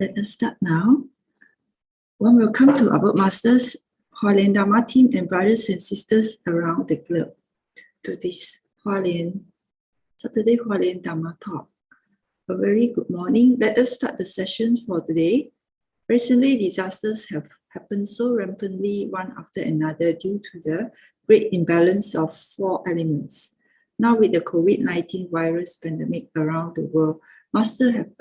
Let us start now. Warm welcome to our Masters, Hualien Dharma team and brothers and sisters around the globe to this Saturday Hualien Dharma talk. A very good morning. Let us start the session for today. Recently, disasters have happened so rampantly one after another due to the great imbalance of four elements. Now with the COVID-19 virus pandemic around the world, Masters have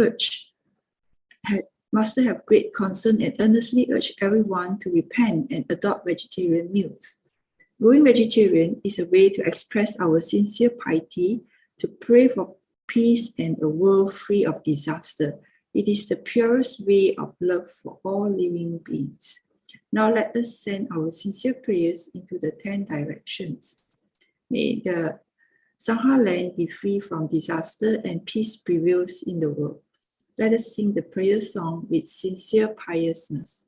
great concern and earnestly urge everyone to repent and adopt vegetarian meals. Going vegetarian is a way to express our sincere piety, to pray for peace and a world free of disaster. It is the purest way of love for all living beings. Now let us send our sincere prayers into the 10 directions. May the Sangha land be free from disaster and peace prevails in the world. Let us sing the prayer song with sincere piousness.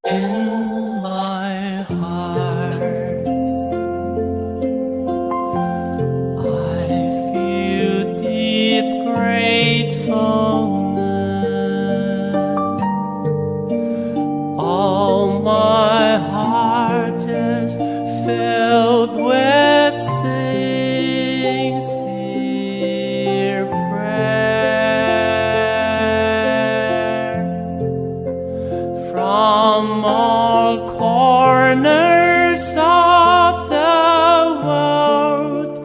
In my heart, I feel deep gratefulness. All my heart is filled with sincere prayer. From all corners of the world,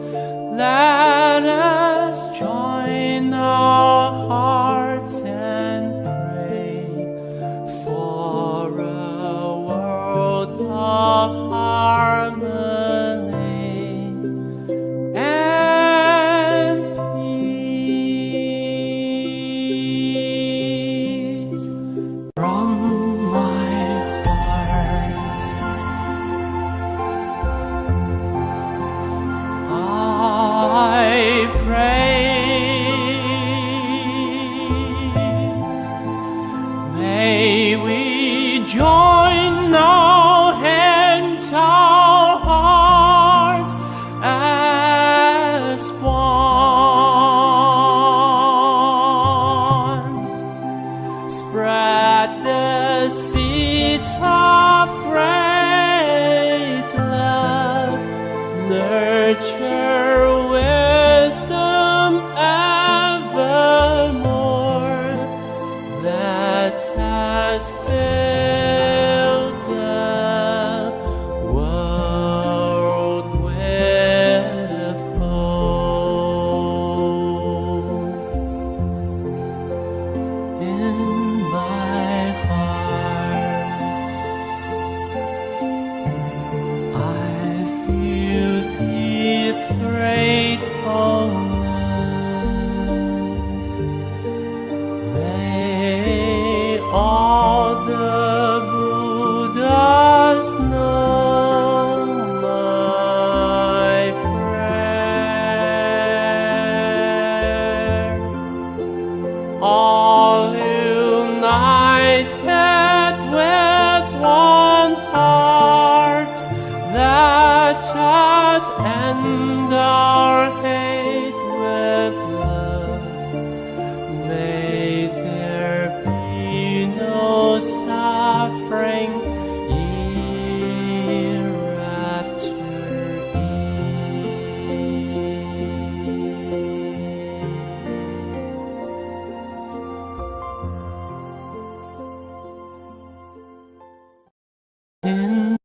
let us join our hearts and pray for a world of harmony and peace. From my heart, I pray. May we join our hands, our hearts as one. Spread the seeds of great love, nurture wisdom evermore. Let us fill the world with hope. In my heart, I feel deep gratefulness. May all the Buddhas know my prayer. All united with one heart, let us end our hate with love. May there be no suffering hereafter. In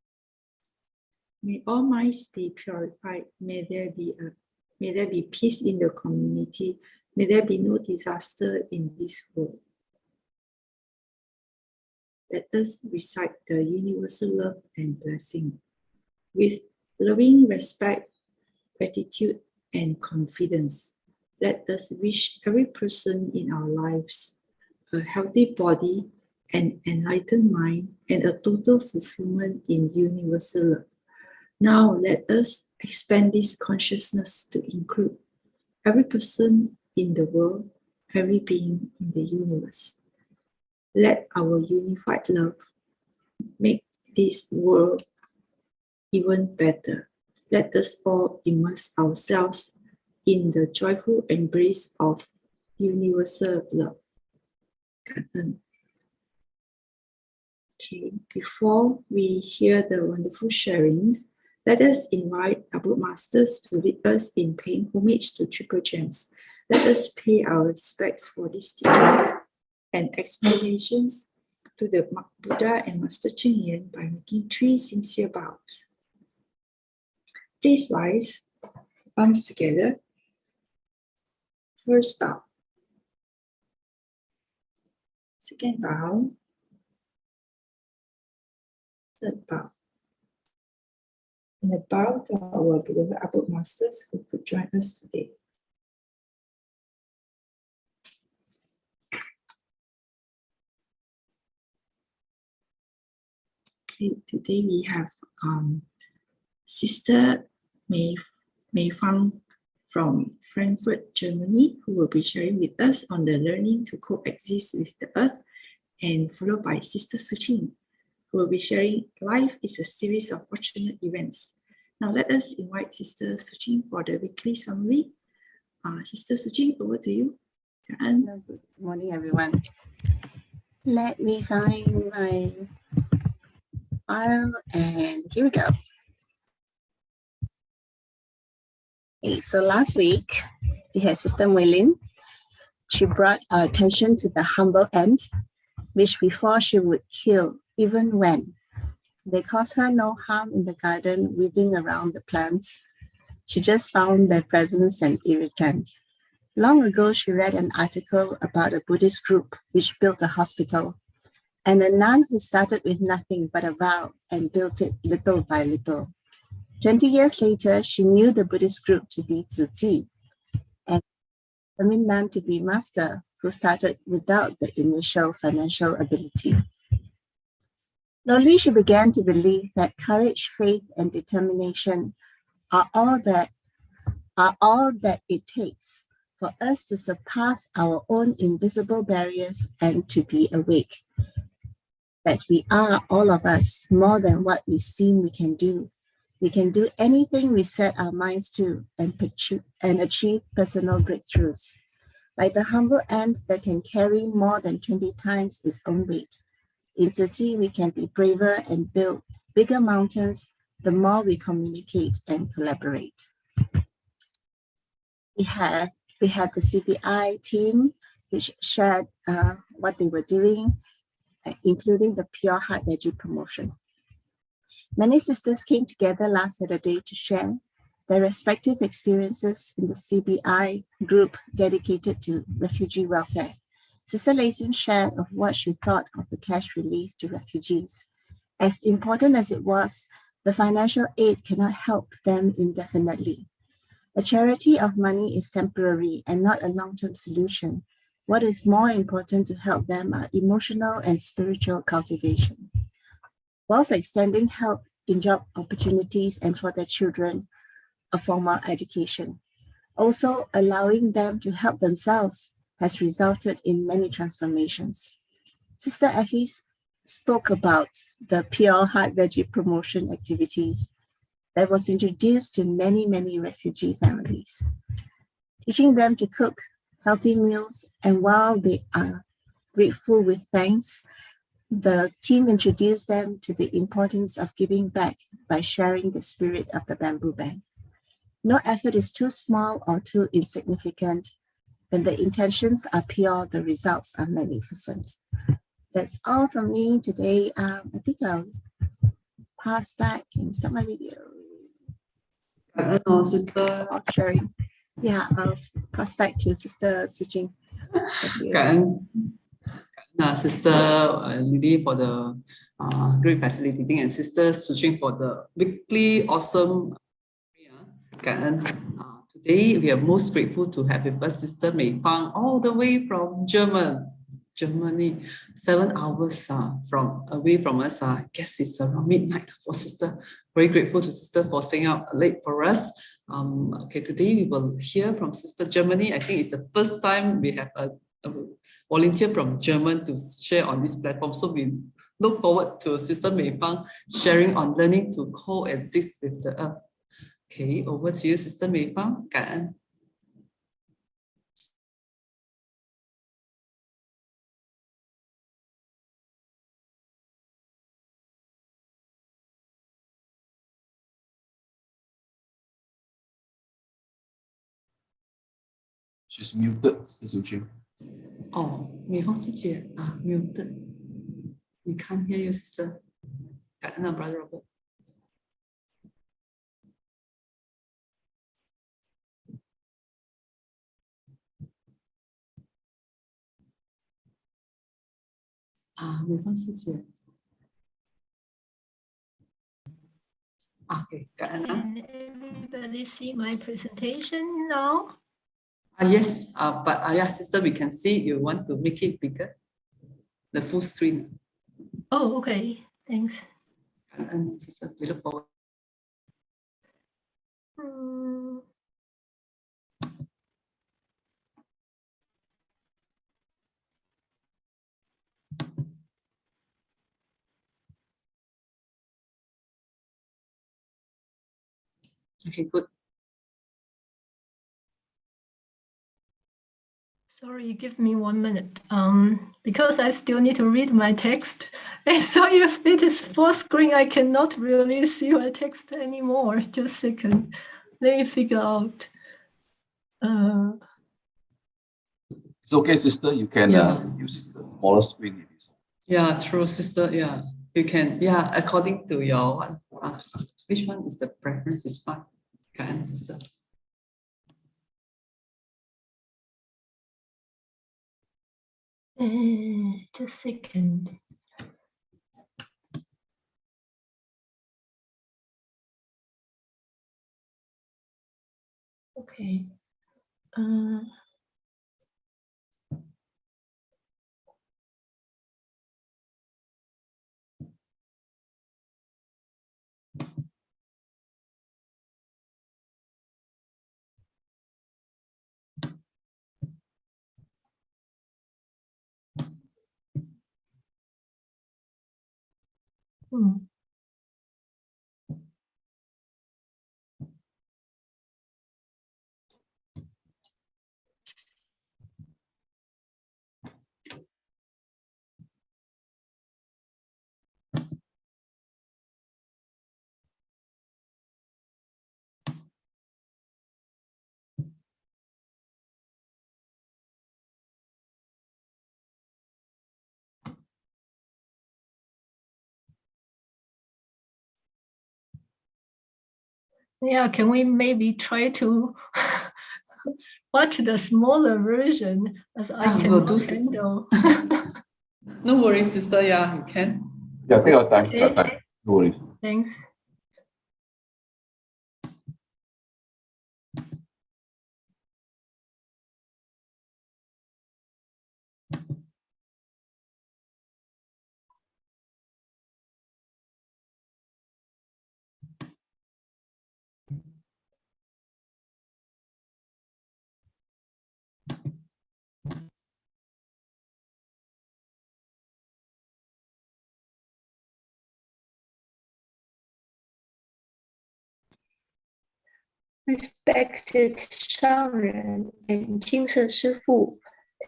May all minds be purified. May there be peace in the community. May there be no disaster in this world. Let us recite the universal love and blessing. With loving respect, gratitude, and confidence, let us wish every person in our lives a healthy body, an enlightened mind, and a total fulfillment in universal love. Now let us expand this consciousness to include every person in the world, every being in the universe. Let our unified love make this world even better. Let us all immerse ourselves in the joyful embrace of universal love. 感恩. Okay, before we hear the wonderful sharings, let us invite our Book Masters to lead us in paying homage to Triple Gems. Let us pay our respects for these teachings and explanations to the Buddha and Master Cheng Yen by making 3 sincere bows. Please rise, palms together. First bow. Second bow. Third bow. And a bow to our beloved Abode Masters who could join us today. Okay, today we have Sister Mei-Feng from Frankfurt, Germany, who will be sharing with us on the learning to coexist with the earth, and followed by Sister Su Ching, who will be sharing life is a series of fortunate events. Now let us invite Sister Su Ching for the weekly summary. Sister Su Ching, over to you. Hello, good morning, everyone. Let me find my file, and here we go. Okay, so last week we had Sister Hualien. She brought our attention to the humble ant, which before she would kill, even when they caused her no harm in the garden, weaving around the plants. She just found their presence an irritant. Long ago, she read an article about a Buddhist group which built a hospital, and a nun who started with nothing but a vow and built it little by little. 20 years later, she knew the Buddhist group to be Tzu Chi, and the nun to be master, who started without the initial financial ability. Slowly, she began to believe that courage, faith, and determination are all that it takes for us to surpass our own invisible barriers and to be awake. That we are, all of us, more than what we seem we can do. We can do anything we set our minds to and achieve personal breakthroughs. Like the humble ant that can carry more than 20 times its own weight. In Tzu Chi, we can be braver and build bigger mountains the more we communicate and collaborate. We had the CBI team, which shared what they were doing, including the Pure Heart Veggie promotion. Many sisters came together last Saturday to share their respective experiences in the CBI group dedicated to refugee welfare. Sister Lacey shared of what she thought of the cash relief to refugees. As important as it was, the financial aid cannot help them indefinitely. A charity of money is temporary and not a long-term solution. What is more important to help them are emotional and spiritual cultivation. Whilst extending help in job opportunities and for their children, a formal education. Also, allowing them to help themselves has resulted in many transformations. Sister Effie spoke about the Pure Heart Veggie promotion activities that was introduced to many, many refugee families, teaching them to cook healthy meals, and while they are grateful with thanks, the team introduced them to the importance of giving back by sharing the spirit of the bamboo bank. No effort is too small or too insignificant. When the intentions are pure, the results are magnificent. That's all from me today. I think I'll pass back and start my video. Sister Sharing. Yeah, I'll pass back to Sister Su Ching. Thank you. Sister Lily for the great facilitating, and Sister Su Ching for the weekly awesome. Today we are most grateful to have with us Sister Mei-Feng all the way from Germany, 7 hours away from us. I guess it's around midnight for Sister. Very grateful to Sister for staying out late for us. Okay, today we will hear from Sister Germany. I think it's the first time we have a volunteer from German to share on this platform. So we look forward to Sister Mei-Feng sharing on learning to coexist with the earth. Okay, over to you, Sister Mei-Feng. 感恩。She's muted, Su Ching.哦，美芳师姐啊，muted。We can't hear you, sister. 感恩啊，Brother Robert。啊，美芳师姐。啊，对，感恩啊。Can everybody see my presentation now? Yes, but yeah, sister, we can see you want to make it bigger, the full screen. Oh, okay. Thanks. 感恩 sister, we look forward. Okay, good. Sorry, give me 1 minute. Because I still need to read my text. And so if it is full screen, I cannot really see my text anymore. Just a second. Let me figure out. It's okay, sister. You can use the smaller screen. Yeah, true, sister. Yeah, you can. Yeah, according to your one. Which one is the preference is fine. 感恩 sister. Just a second. Okay. Yeah, can we maybe try to watch the smaller version as I cannot handle? No worries, sister. Yeah, you can. Yeah, take your time. Take your time. No worries. Thanks. Respected Sharon and Jingse Shifu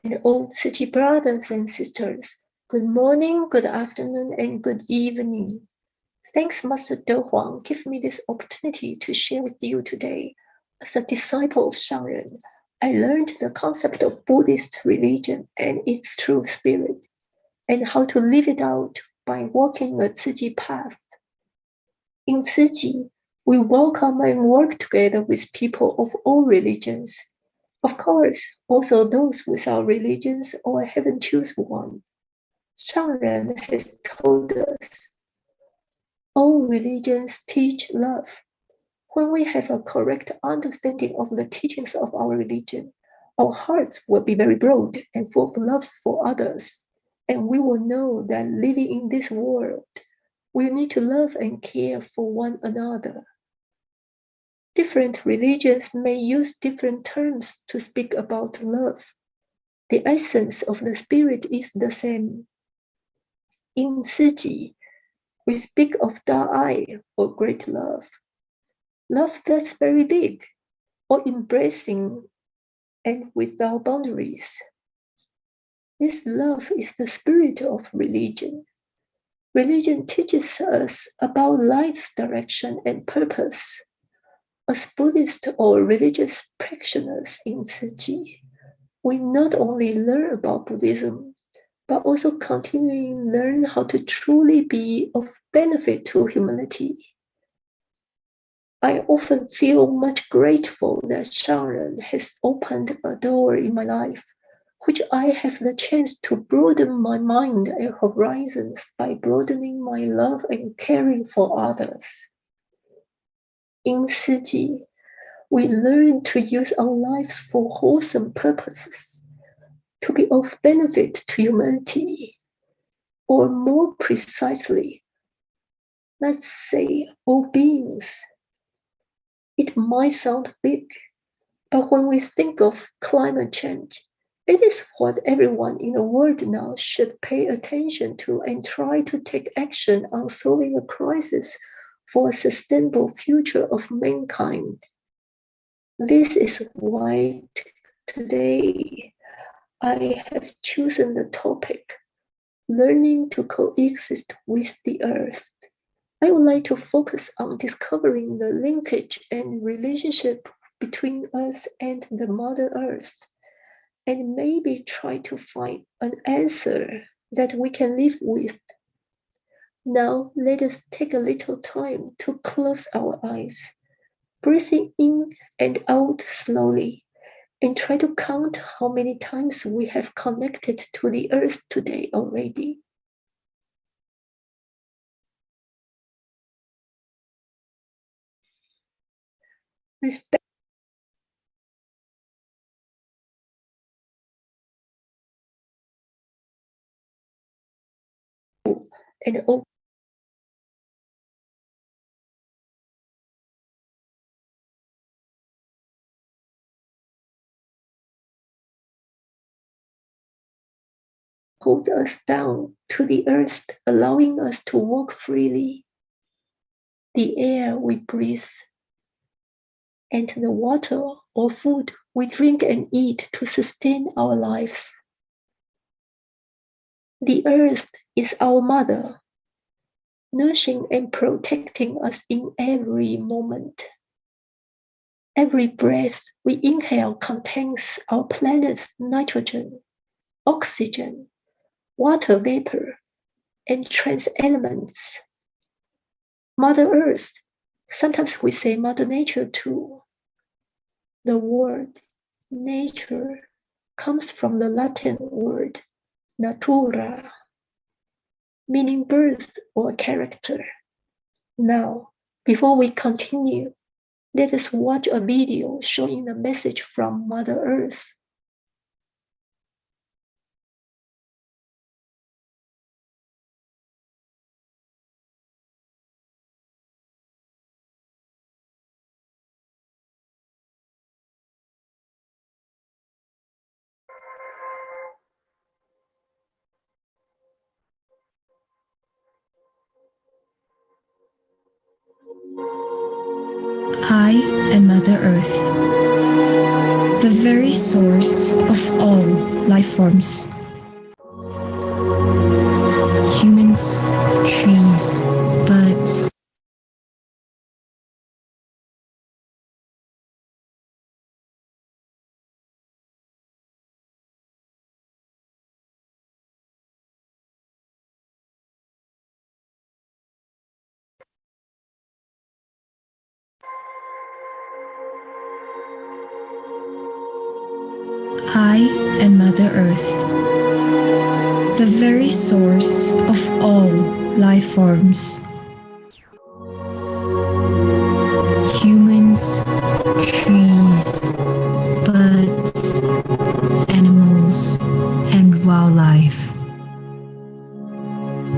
and all Tzu Chi brothers and sisters, good morning, good afternoon, and good evening. Thanks, Master De Huang, give me this opportunity to share with you today. As a disciple of Sharon, I learned the concept of Buddhist religion and its true spirit, and how to live it out by walking a Tzu Chi path. In Tzu Chi, we welcome and work together with people of all religions. Of course, also those without religions or haven't chosen one. Sharon has told us, all religions teach love. When we have a correct understanding of the teachings of our religion, our hearts will be very broad and full of love for others, and we will know that living in this world, we need to love and care for one another. Different religions may use different terms to speak about love. The essence of the spirit is the same. In Tzu Chi, we speak of Da'ai, or great love. love that's very big, or embracing and without boundaries. This love is the spirit of religion. Religion teaches us about life's direction and purpose. As Buddhist or religious practitioners in Su Ching, we not only learn about Buddhism, but also continually learn how to truly be of benefit to humanity. I often feel much grateful that Shangren has opened a door in my life, which I have the chance to broaden my mind and horizons by broadening my love and caring for others. In Su Ching, we learn to use our lives for wholesome purposes, to be of benefit to humanity, or more precisely, let's say all beings. It might sound big, but when we think of climate change, it is what everyone in the world now should pay attention to and try to take action on solving a crisis for a sustainable future of mankind. This is why today I have chosen the topic, learning to coexist with the earth. I would like to focus on discovering the linkage and relationship between us and the Mother Earth, and maybe try to find an answer that we can live with. Now, let us take a little time to close our eyes, breathing in and out slowly, and try to count how many times we have connected to the earth today already. Respect and open holds us down to the earth, allowing us to walk freely. The air we breathe and the water or food we drink and eat to sustain our lives. The earth is our mother, nourishing and protecting us in every moment. Every breath we inhale contains our planet's nitrogen, oxygen, water vapor, and trace elements. Mother Earth, sometimes we say Mother Nature too. The word nature comes from the Latin word natura, meaning birth or character. Now, before we continue, let us watch a video showing the message from Mother Earth. I am Mother Earth, the very source of all life forms. Humans, trees, birds. I am Mother Earth, the very source of all life forms. Humans, trees, birds, animals, and wildlife.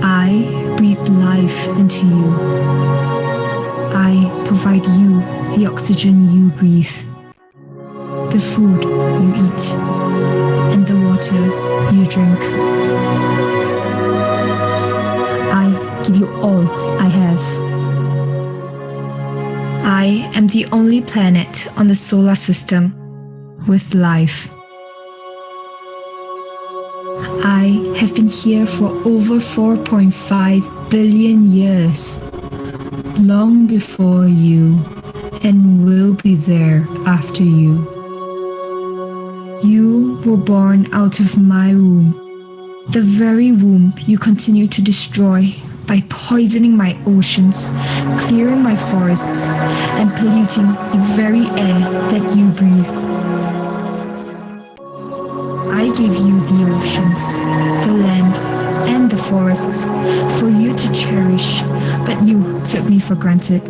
I breathe life into you. I provide you the oxygen you breathe, the food you eat, and the water you drink. I give you all I have. I I am the only planet on the solar system with life. I have been here for over 4.5 billion years, long before you, and will be there after you. You were born out of my womb, the very womb you continue to destroy by poisoning my oceans, clearing my forests, and polluting the very air that you breathe. I gave you the oceans, the land, and the forests for you to cherish, but you took me for granted.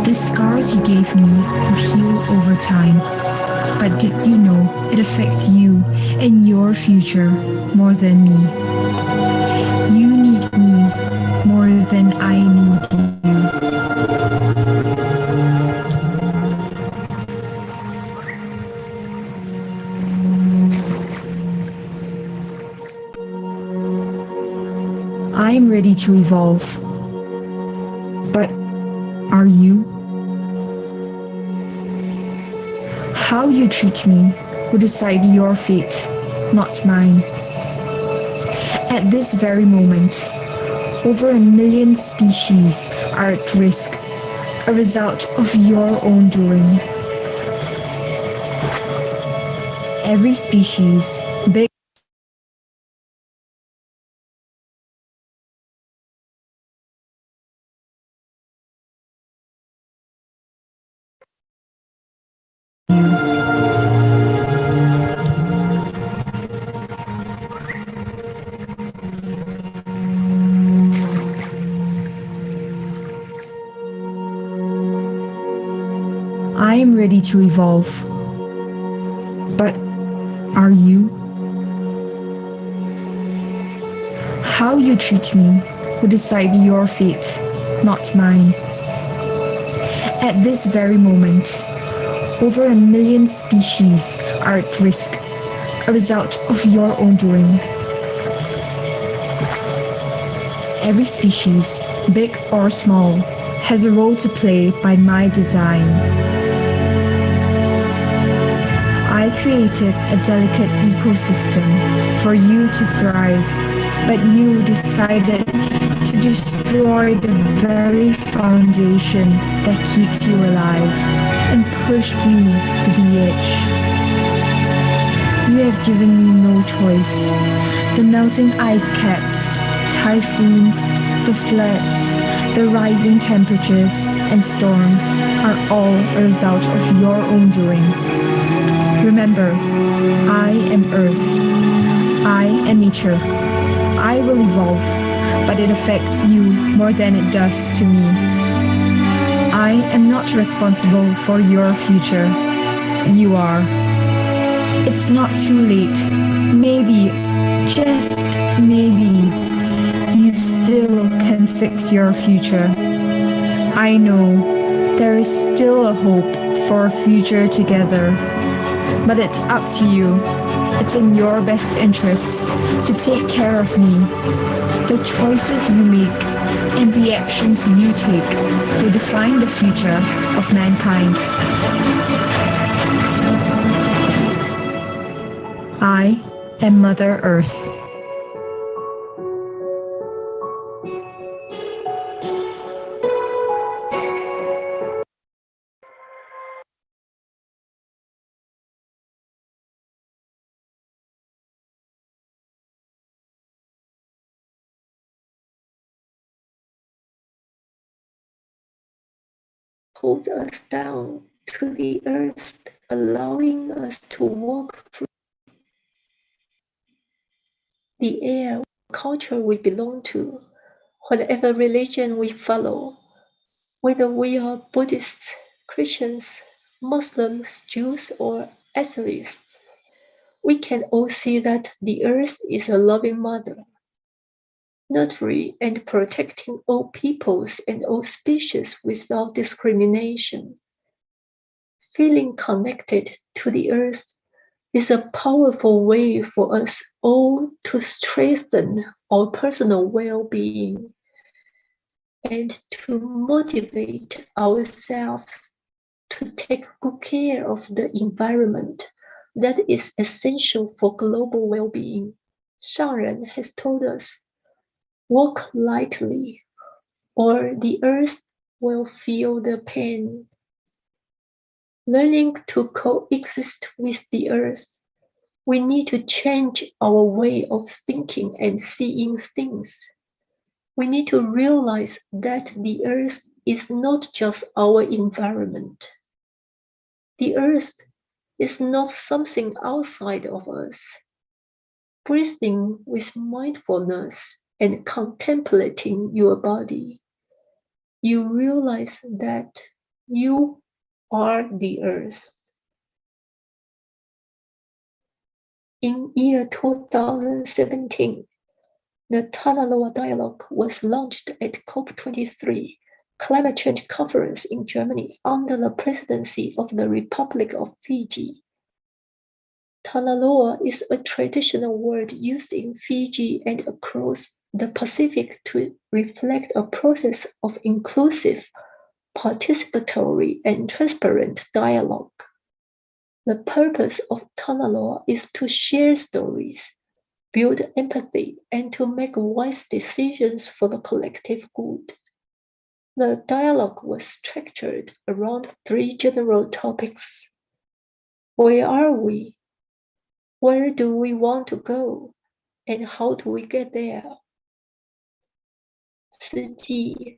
The scars you gave me will heal over time, but did you know it affects you and your future more than me? You need me more than I need you. I am ready to evolve. But are you? How you treat me will decide your fate, not mine. At this very moment, over 1 million species are at risk, a result of your own doing. Every species, big I am ready to evolve. But are you? How you treat me will decide your fate, not mine. At this very moment, over 1 million species are at risk, a result of your own doing. Every species, big or small, has a role to play by my design. I created a delicate ecosystem for you to thrive, but you decided to destroy the very foundation that keeps you alive and pushed me to the edge. You have given me no choice. The melting ice caps, typhoons, the floods, the rising temperatures and storms are all a result of your own doing. Remember, I am Earth. I am nature. I will evolve, but it affects you more than it does to me. I am not responsible for your future. You are. It's not too late. Maybe, just maybe, you still can fix your future. I know there is still a hope for a future together. But it's up to you. It's in your best interests to take care of me. The choices you make and the actions you take will define the future of mankind. I am Mother Earth. Hold us down to the earth, allowing us to walk through the air, culture we belong to, whatever religion we follow, whether we are Buddhists, Christians, Muslims, Jews, or atheists. We can all see that the earth is a loving mother, nurturing and protecting all peoples and all species without discrimination. Feeling connected to the earth is a powerful way for us all to strengthen our personal well-being. and to motivate ourselves to take good care of the environment that is essential for global well-being. Shangren has told us, walk lightly, or the earth will feel the pain. Learning to coexist with the earth, we need to change our way of thinking and seeing things. We need to realize that the earth is not just our environment. The earth is not something outside of us. Breathing with mindfulness and contemplating your body, you realize that you are the earth. In year 2017, the Talanoa Dialogue was launched at COP23, climate change conference in Germany under the presidency of the Republic of Fiji. Talanoa is a traditional word used in Fiji and across the Pacific to reflect a process of inclusive, participatory, and transparent dialogue. The purpose of Talanoa is to share stories, build empathy, and to make wise decisions for the collective good. The dialogue was structured around 3 general topics. Where are we? Where do we want to go? And how do we get there? Su Ching,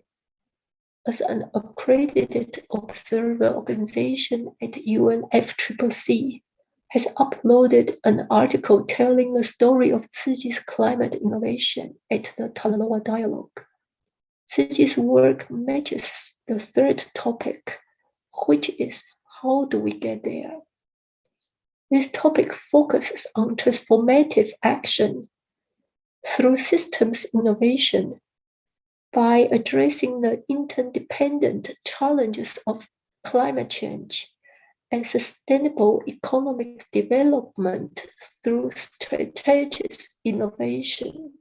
as an accredited observer organization at UNFCCC, has uploaded an article telling the story of Su Ching's climate innovation at the Talanoa Dialogue. Su Ching's work matches the third topic, which is how do we get there? This topic focuses on transformative action through systems innovation by addressing the interdependent challenges of climate change and sustainable economic development through strategic innovation.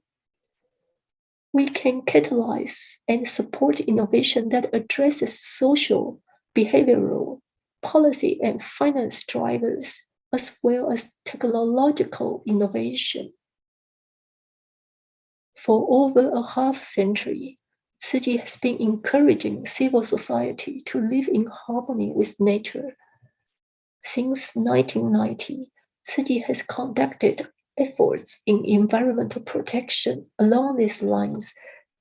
We can catalyze and support innovation that addresses social, behavioral, policy, and finance drivers, as well as technological innovation. For over a half-century, Su Ching has been encouraging civil society to live in harmony with nature. Since 1990, Su Ching has conducted efforts in environmental protection. Along these lines,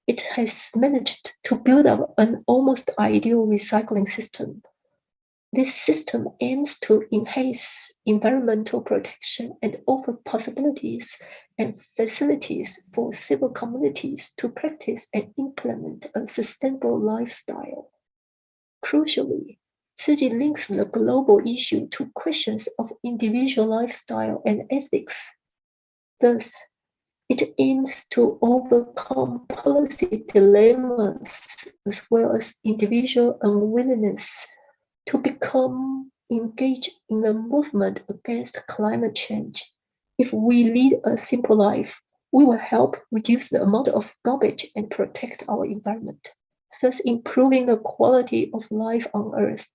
it has managed to build up an almost ideal recycling system. This system aims to enhance environmental protection and offer possibilities and facilities for civil communities to practice and implement a sustainable lifestyle. Crucially, Su Ching links the global issue to questions of individual lifestyle and ethics. Thus, it aims to overcome policy dilemmas as well as individual unwillingness to become engaged in the movement against climate change. If we lead a simple life, we will help reduce the amount of garbage and protect our environment, thus improving the quality of life on Earth.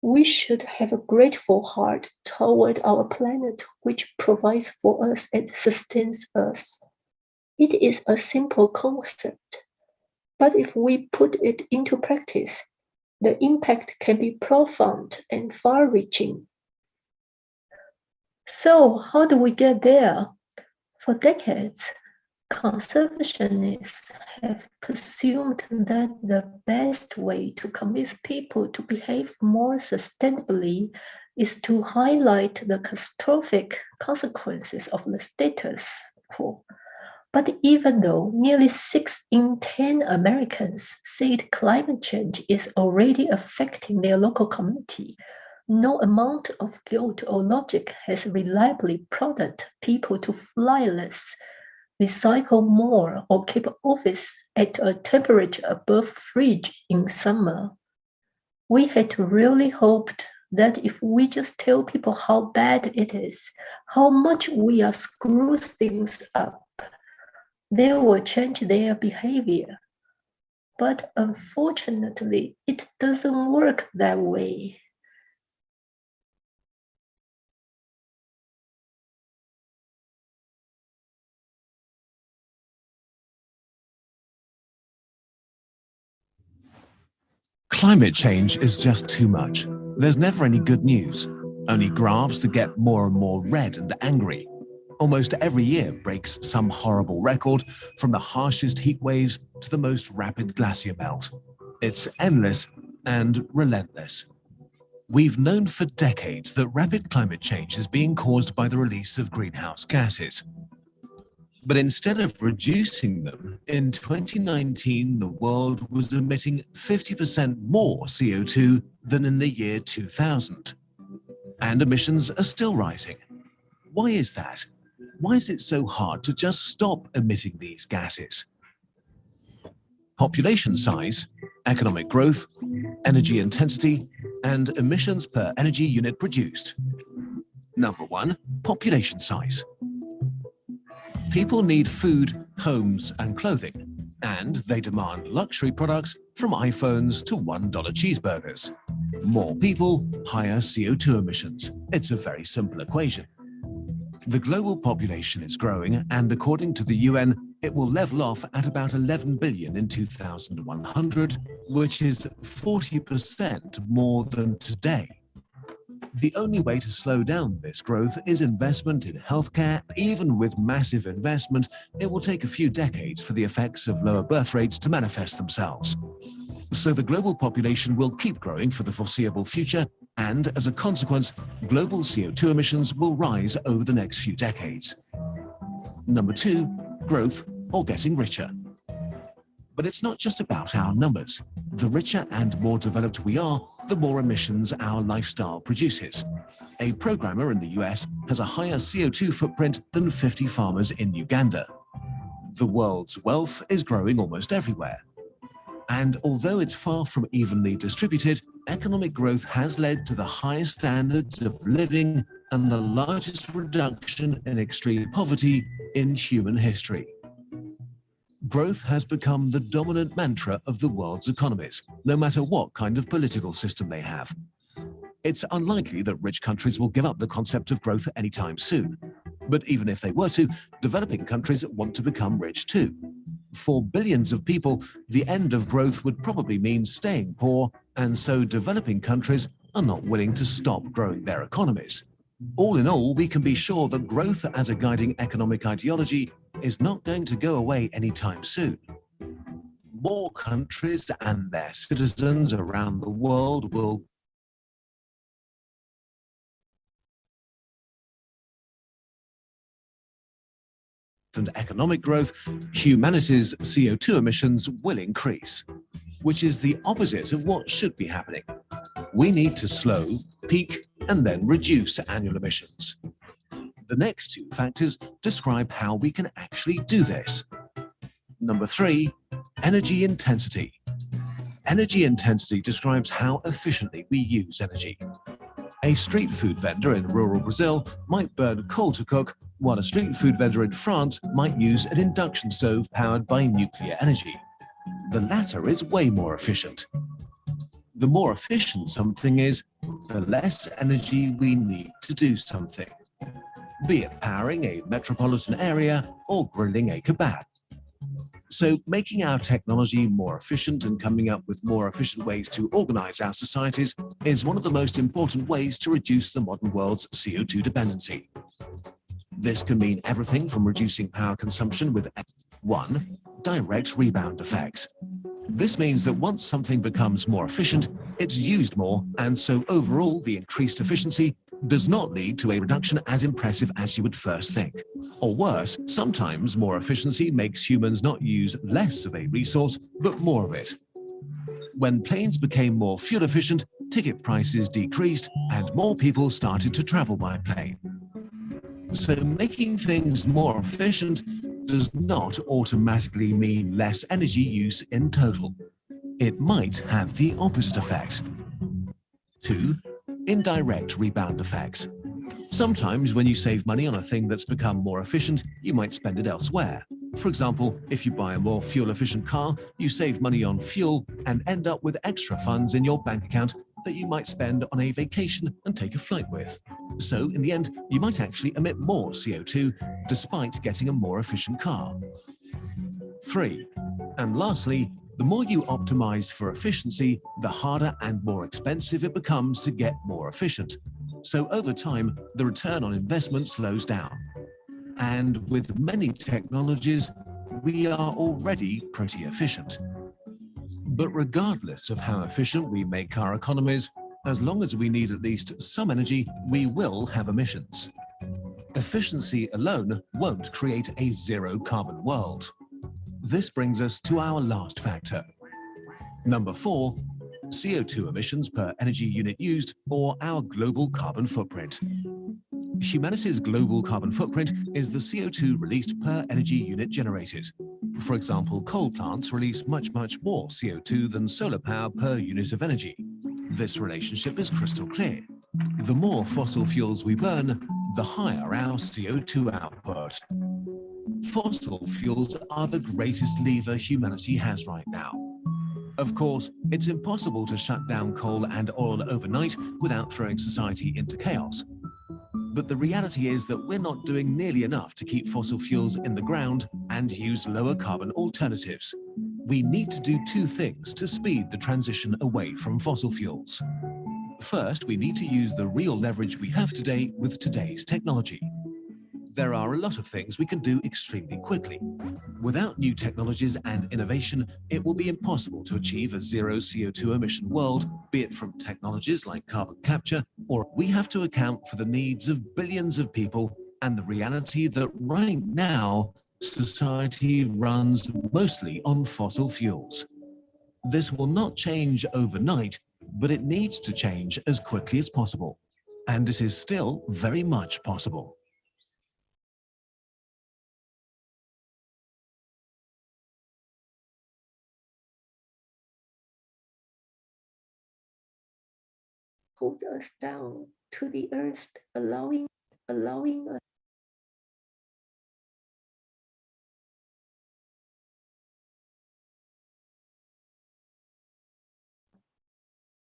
We should have a grateful heart toward our planet, which provides for us and sustains us. It is a simple concept, but if we put it into practice, the impact can be profound and far-reaching. So, how do we get there? For decades, conservationists have presumed that the best way to convince people to behave more sustainably is to highlight the catastrophic consequences of the status quo. But even though nearly 6 in 10 Americans said climate change is already affecting their local community, no amount of guilt or logic has reliably prodded people to fly less, recycle more, or keep office at a temperature above fridge in summer. We had really hoped that if we just tell people how bad it is, how much we are screwing things up, they will change their behavior. But unfortunately, it doesn't work that way. Climate change is just too much. There's never any good news, only graphs that get more and more red and angry. Almost every year breaks some horrible record, from the harshest heat waves to the most rapid glacier melt. It's endless and relentless. We've known for decades that rapid climate change is being caused by the release of greenhouse gases. But instead of reducing them, in 2019, the world was emitting 50% more CO2 than in the year 2000. And emissions are still rising. Why is that? Why is it so hard to just stop emitting these gases? Population size, economic growth, energy intensity, and emissions per energy unit produced. Number 1, population size. People need food, homes, and clothing, and they demand luxury products from iPhones to $1 cheeseburgers. More people, higher CO2 emissions. It's a very simple equation. The global population is growing, and according to the UN, it will level off at about 11 billion in 2100, which is 40% more than today. The only way to slow down this growth is investment in healthcare. Even with massive investment, it will take a few decades for the effects of lower birth rates to manifest themselves. So the global population will keep growing for the foreseeable future, and as a consequence, global CO2 emissions will rise over the next few decades. Number 2, growth or getting richer. But it's not just about our numbers. The richer and more developed we are, the more emissions our lifestyle produces. A programmer in the US has a higher CO2 footprint than 50 farmers in Uganda. The world's wealth is growing almost everywhere. And although it's far from evenly distributed, economic growth has led to the highest standards of living and the largest reduction in extreme poverty in human history. Growth has become the dominant mantra of the world's economies, no matter what kind of political system they have. It's unlikely that rich countries will give up the concept of growth anytime soon. But even if they were to, developing countries want to become rich too. For billions of people, the end of growth would probably mean staying poor, and so developing countries are not willing to stop growing their economies. All in all, we can be sure that growth as a guiding economic ideology is not going to go away anytime soon. More countries and their citizens around the world will and economic growth, humanity's CO2 emissions will increase, which is the opposite of what should be happening. We need to slow, peak, and then reduce annual emissions. The next 2 factors describe how we can actually do this. Number 3, energy intensity. Energy intensity describes how efficiently we use energy. A street food vendor in rural Brazil might burn coal to cook, while a street food vendor in France might use an induction stove powered by nuclear energy. The latter is way more efficient. The more efficient something is, the less energy we need to do something, be it powering a metropolitan area or grilling a kebab. So making our technology more efficient and coming up with more efficient ways to organize our societies is one of the most important ways to reduce the modern world's CO2 dependency. This can mean everything from reducing power consumption with 1, direct rebound effects. This means that once something becomes more efficient, it's used more, and so overall the increased efficiency does not lead to a reduction as impressive as you would first think. Or worse, sometimes more efficiency makes humans not use less of a resource, but more of it. When planes became more fuel efficient, ticket prices decreased and more people started to travel by plane. So making things more efficient does not automatically mean less energy use in total. It might have the opposite effect. 2, indirect rebound effects. Sometimes when you save money on a thing that's become more efficient, you might spend it elsewhere. For example, if you buy a more fuel-efficient car, you save money on fuel and end up with extra funds in your bank account that you might spend on a vacation and take a flight with. So in the end, you might actually emit more CO2 despite getting a more efficient car. 3. And lastly, the more you optimize for efficiency, the harder and more expensive it becomes to get more efficient. So over time, the return on investment slows down. And with many technologies, we are already pretty efficient. But regardless of how efficient we make our economies, as long as we need at least some energy, we will have emissions. Efficiency alone won't create a zero-carbon world. This brings us to our last factor. Number 4, CO2 emissions per energy unit used, or our global carbon footprint. Humanity's global carbon footprint is the CO2 released per energy unit generated. For example, coal plants release much more CO2 than solar power per unit of energy. This relationship is crystal clear. The more fossil fuels we burn, the higher our CO2 output. Fossil fuels are the greatest lever humanity has right now. Of course, it's impossible to shut down coal and oil overnight without throwing society into chaos. But the reality is that we're not doing nearly enough to keep fossil fuels in the ground and use lower carbon alternatives. We need to do 2 things to speed the transition away from fossil fuels. First, we need to use the real leverage we have today with today's technology. There are a lot of things we can do extremely quickly. Without new technologies and innovation, it will be impossible to achieve a zero CO2 emission world, be it from technologies like carbon capture, or we have to account for the needs of billions of people and the reality that right now, society runs mostly on fossil fuels. This will not change overnight, but it needs to change as quickly as possible. And it is still very much possible. Hold us down to the earth, allowing us.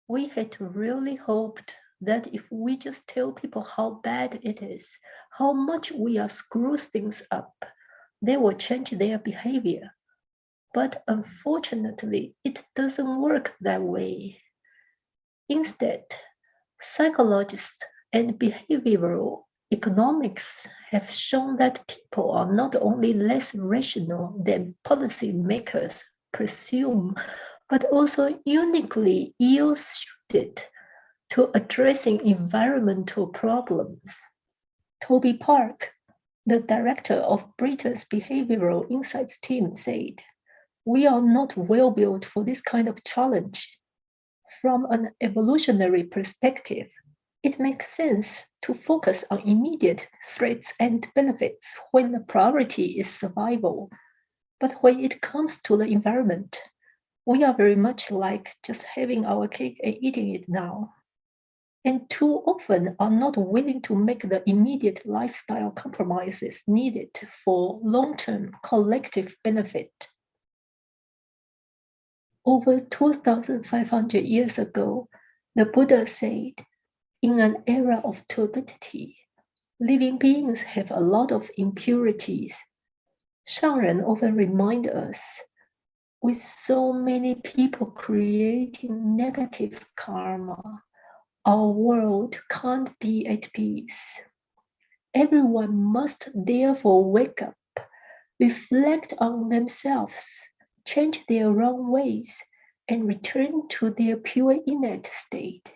We had really hoped that if we just tell people how bad it is, how much we are screws things up, they will change their behavior. But unfortunately, it doesn't work that way. Instead, psychologists and behavioral economics have shown that people are not only less rational than policymakers presume, but also uniquely ill-suited to addressing environmental problems. Toby Park, the director of Britain's Behavioral Insights team, said, "We are not well built for this kind of challenge. From an evolutionary perspective, it makes sense to focus on immediate threats and benefits when the priority is survival. But when it comes to the environment, we are very much like just having our cake and eating it now, and too often are not willing to make the immediate lifestyle compromises needed for long-term collective benefit." Over 2,500 years ago, the Buddha said, "In an era of turbidity, living beings have a lot of impurities." Shangren often reminds us, with so many people creating negative karma, our world can't be at peace. Everyone must therefore wake up, reflect on themselves, change their wrong ways, and return to their pure innate state.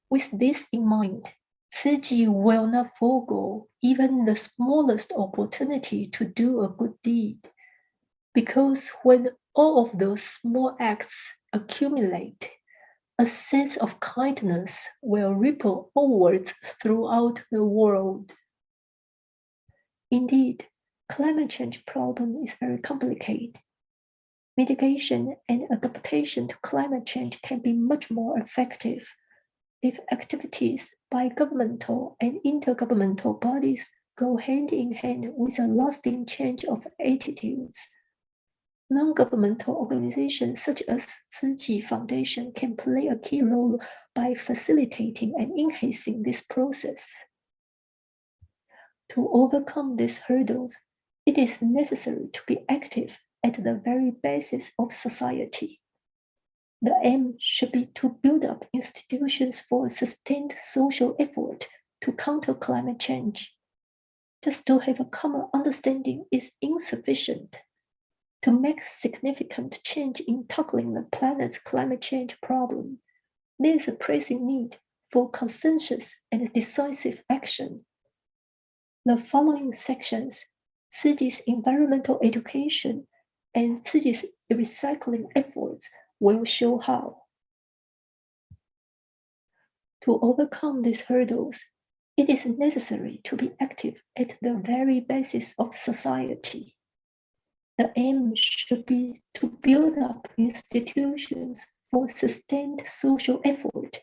With this in mind, Tzu Chi will not forego even the smallest opportunity to do a good deed, because when all of those small acts accumulate, a sense of kindness will ripple onwards throughout the world. Indeed, climate change problem is very complicated. Mitigation and adaptation to climate change can be much more effective if activities by governmental and intergovernmental bodies go hand in hand with a lasting change of attitudes. Non-governmental organizations such as Su Ching Foundation can play a key role by facilitating and enhancing this process. To overcome these hurdles, it is necessary to be active at the very basis of society. The aim should be to build up institutions for sustained social effort to counter climate change. Just to have a common understanding is insufficient. To make significant change in tackling the planet's climate change problem, there is a pressing need for consensus and decisive action. The following sections, Su Ching's environmental education and Su Ching's recycling efforts, will show how. To overcome these hurdles, it is necessary to be active at the very basis of society. The aim should be to build up institutions for sustained social effort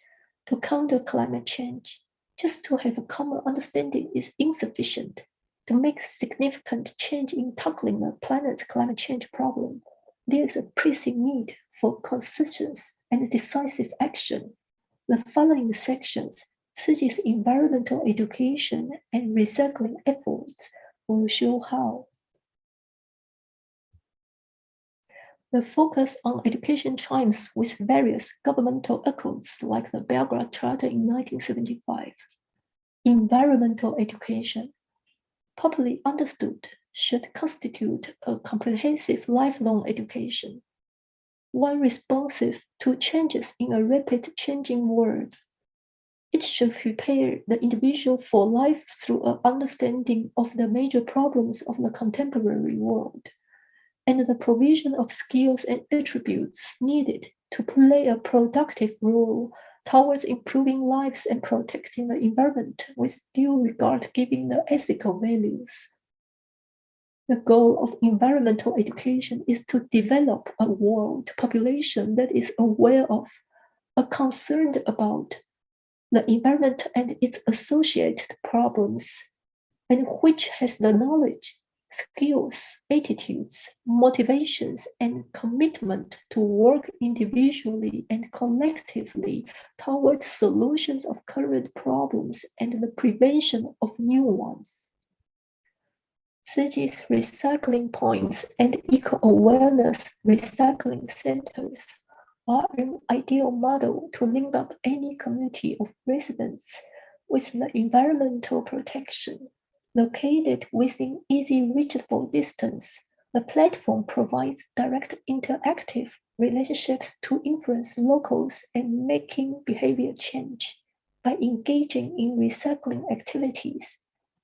to counter climate change. Just to have a common understanding is insufficient. To make significant change in tackling the planet's climate change problem, there is a pressing need for consensus and decisive action. The following sections, Su Ching's environmental education and recycling efforts, will show how. The focus on education chimes with various governmental accords like the Belgrade Charter in 1975. Environmental education, properly understood, should constitute a comprehensive lifelong education, one responsive to changes in a rapid changing world. It should prepare the individual for life through an understanding of the major problems of the contemporary world, and the provision of skills and attributes needed to play a productive role towards improving lives and protecting the environment with due regard given the ethical values. The goal of environmental education is to develop a world population that is aware of, concerned about the environment and its associated problems, and which has the knowledge, skills, attitudes, motivations, and commitment to work individually and collectively towards solutions of current problems and the prevention of new ones. Su Ching's recycling points and eco-awareness recycling centers are an ideal model to link up any community of residents with the environmental protection. Located within easy reachable distance, the platform provides direct interactive relationships to influence locals and making behavior change. By engaging in recycling activities,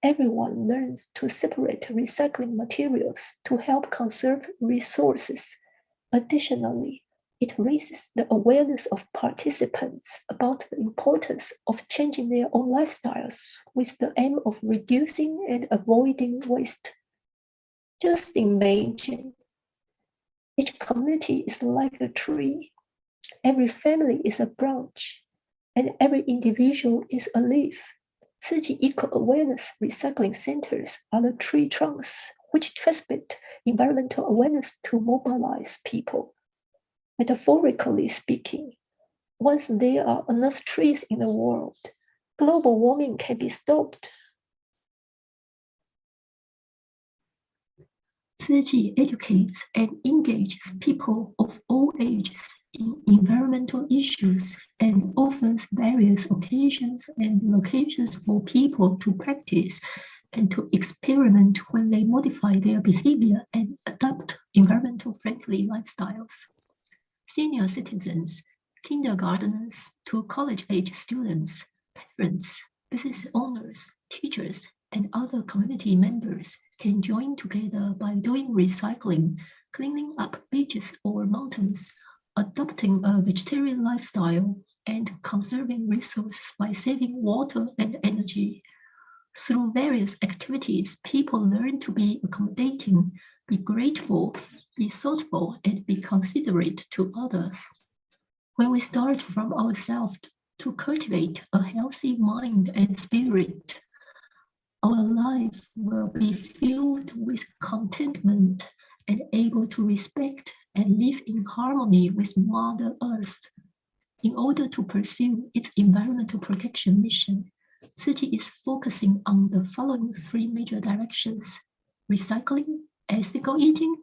everyone learns to separate recycling materials to help conserve resources. Additionally, it raises the awareness of participants about the importance of changing their own lifestyles with the aim of reducing and avoiding waste. Just imagine, each community is like a tree, every family is a branch, and every individual is a leaf. Su Ching eco-awareness recycling centers are the tree trunks which transmit environmental awareness to mobilize people. Metaphorically speaking, once there are enough trees in the world, global warming can be stopped. Su Ching educates and engages people of all ages in environmental issues and offers various occasions and locations for people to practice and to experiment when they modify their behavior and adopt environmental friendly lifestyles. Senior citizens, kindergarteners to college-age students, parents, business owners, teachers, and other community members can join together by doing recycling, cleaning up beaches or mountains, adopting a vegetarian lifestyle, and conserving resources by saving water and energy. Through various activities, people learn to be accommodating, be grateful, be thoughtful, and be considerate to others. When we start from ourselves to cultivate a healthy mind and spirit, our life will be filled with contentment and able to respect and live in harmony with Mother Earth. In order to pursue its environmental protection mission, Su Ching is focusing on the following three major directions: recycling, ethical eating,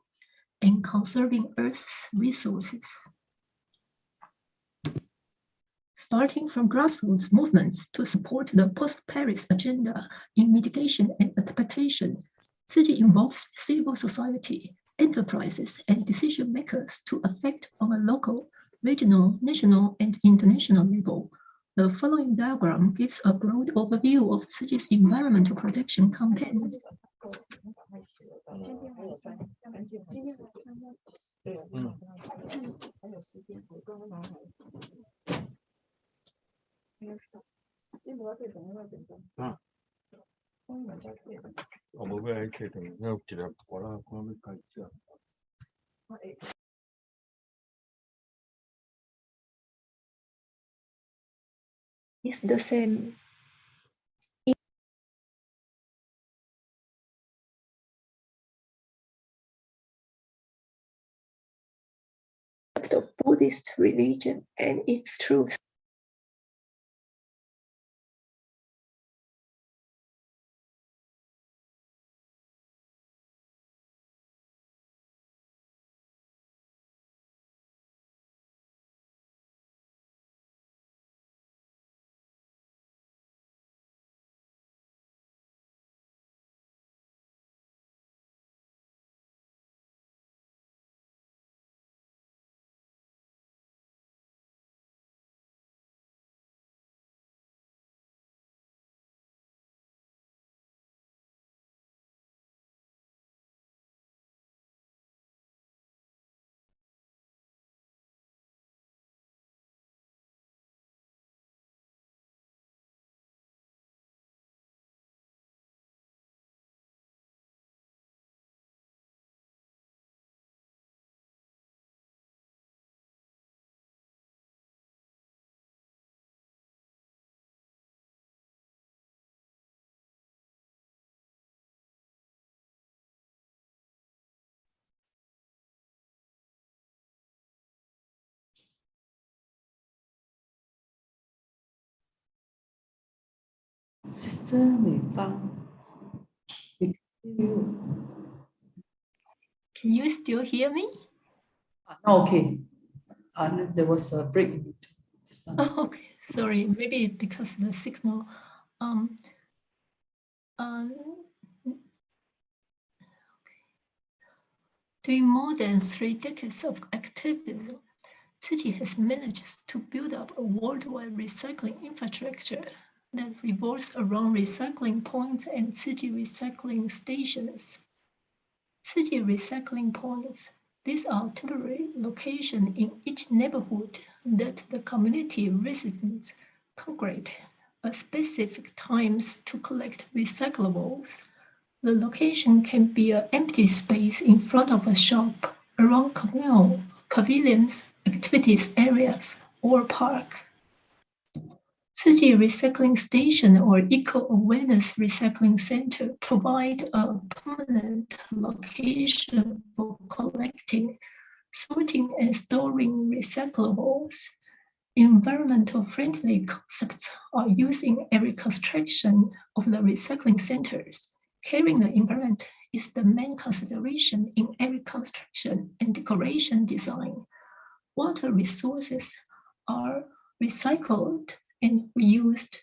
and conserving Earth's resources. Starting from grassroots movements to support the post-Paris agenda in mitigation and adaptation, Su Ching involves civil society, enterprises, and decision makers to affect on a local, regional, national, and international level. The following diagram gives a broad overview of Su Ching's environmental protection campaigns. It's the same. Of Buddhist religion and its truth. Sister Mei-Feng, we can hear you. Can you still hear me? Okay. There was a break in between just now. Oh, okay. Sorry, maybe because the signal. During more than 3 decades of activism, Su Ching has managed to build up a worldwide recycling infrastructure that revolves around recycling points and Su Ching recycling stations. Su Ching recycling points. These are temporary locations in each neighborhood that the community residents congregate at specific times to collect recyclables. The location can be an empty space in front of a shop, around communal pavilions, activities areas, or park. Su Ching Recycling Station or Eco-Awareness Recycling Center provide a permanent location for collecting, sorting, and storing recyclables. Environmental friendly concepts are used in every construction of the recycling centers. Caring the environment is the main consideration in every construction and decoration design. Water resources are recycled and reused.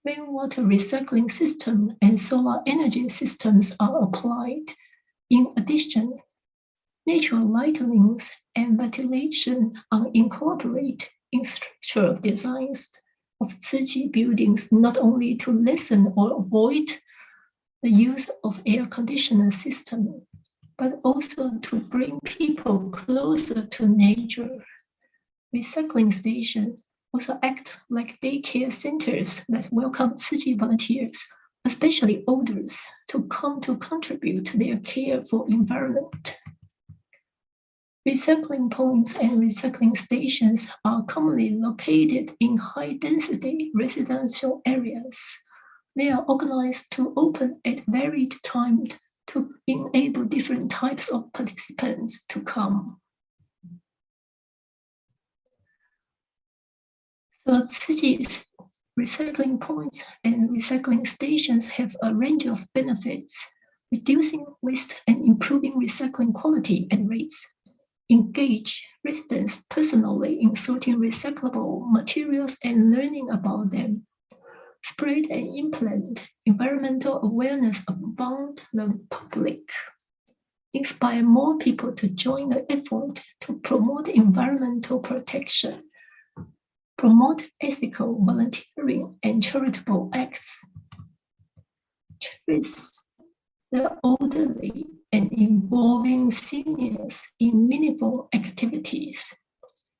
Rainwater recycling system and solar energy systems are applied. In addition, natural lightenings and ventilation are incorporated in structural designs of Su Ching buildings, not only to lessen or avoid the use of air conditioner system, but also to bring people closer to nature. Recycling stations also act like daycare centers that welcome Su Ching volunteers, especially elders, to come to contribute their care for environment. Recycling points and recycling stations are commonly located in high-density residential areas. They are organized to open at varied times to enable different types of participants to come. So Tzuji's recycling points and recycling stations have a range of benefits, reducing waste and improving recycling quality and rates. Engage residents personally in sorting recyclable materials and learning about them. Spread and implement environmental awareness among the public. Inspire more people to join the effort to promote environmental protection. Promote ethical volunteering and charitable acts. Cherish the elderly and involving seniors in meaningful activities.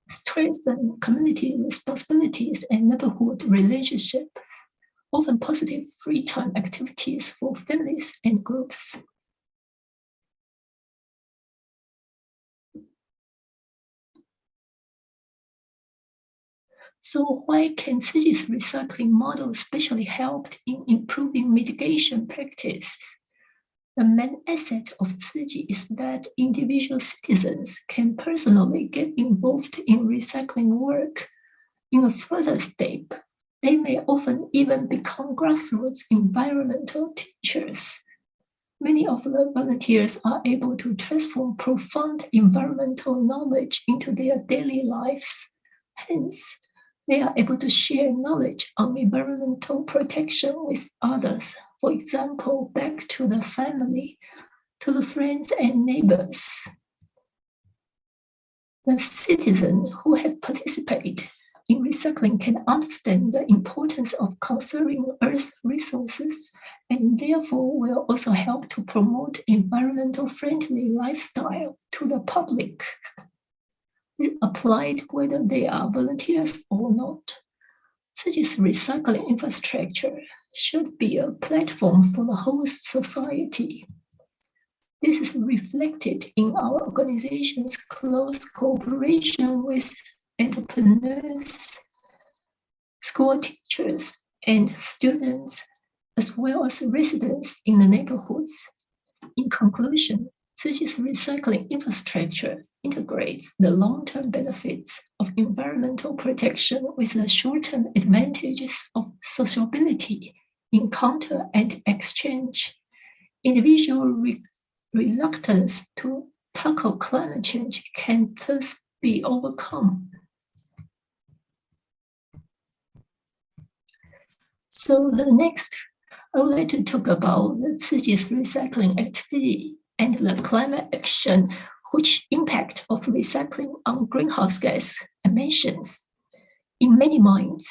Strengthen community responsibilities and neighborhood relationships. Often positive free time activities for families and groups. So why can Tzuji's recycling model especially help in improving mitigation practice? The main asset of Tzuji is that individual citizens can personally get involved in recycling work. In a further step, they may often even become grassroots environmental teachers. Many of the volunteers are able to transform profound environmental knowledge into their daily lives. Hence, they are able to share knowledge on environmental protection with others. For example, back to the family, to the friends and neighbors. The citizens who have participated in recycling can understand the importance of conserving Earth's resources and therefore will also help to promote environmental friendly lifestyle to the public. This applied whether they are volunteers or not. Tzuji's recycling infrastructure should be a platform for the whole society. This is reflected in our organization's close cooperation with entrepreneurs, school teachers, and students, as well as residents in the neighborhoods. In conclusion, Tzuji's recycling infrastructure integrates the long-term benefits of environmental protection with the short-term advantages of sociability, encounter, and exchange. Individual reluctance to tackle climate change can thus be overcome. So the next, I would like to talk about the Tzuji's recycling activity and the climate action, which impact of recycling on greenhouse gas emissions. In many minds,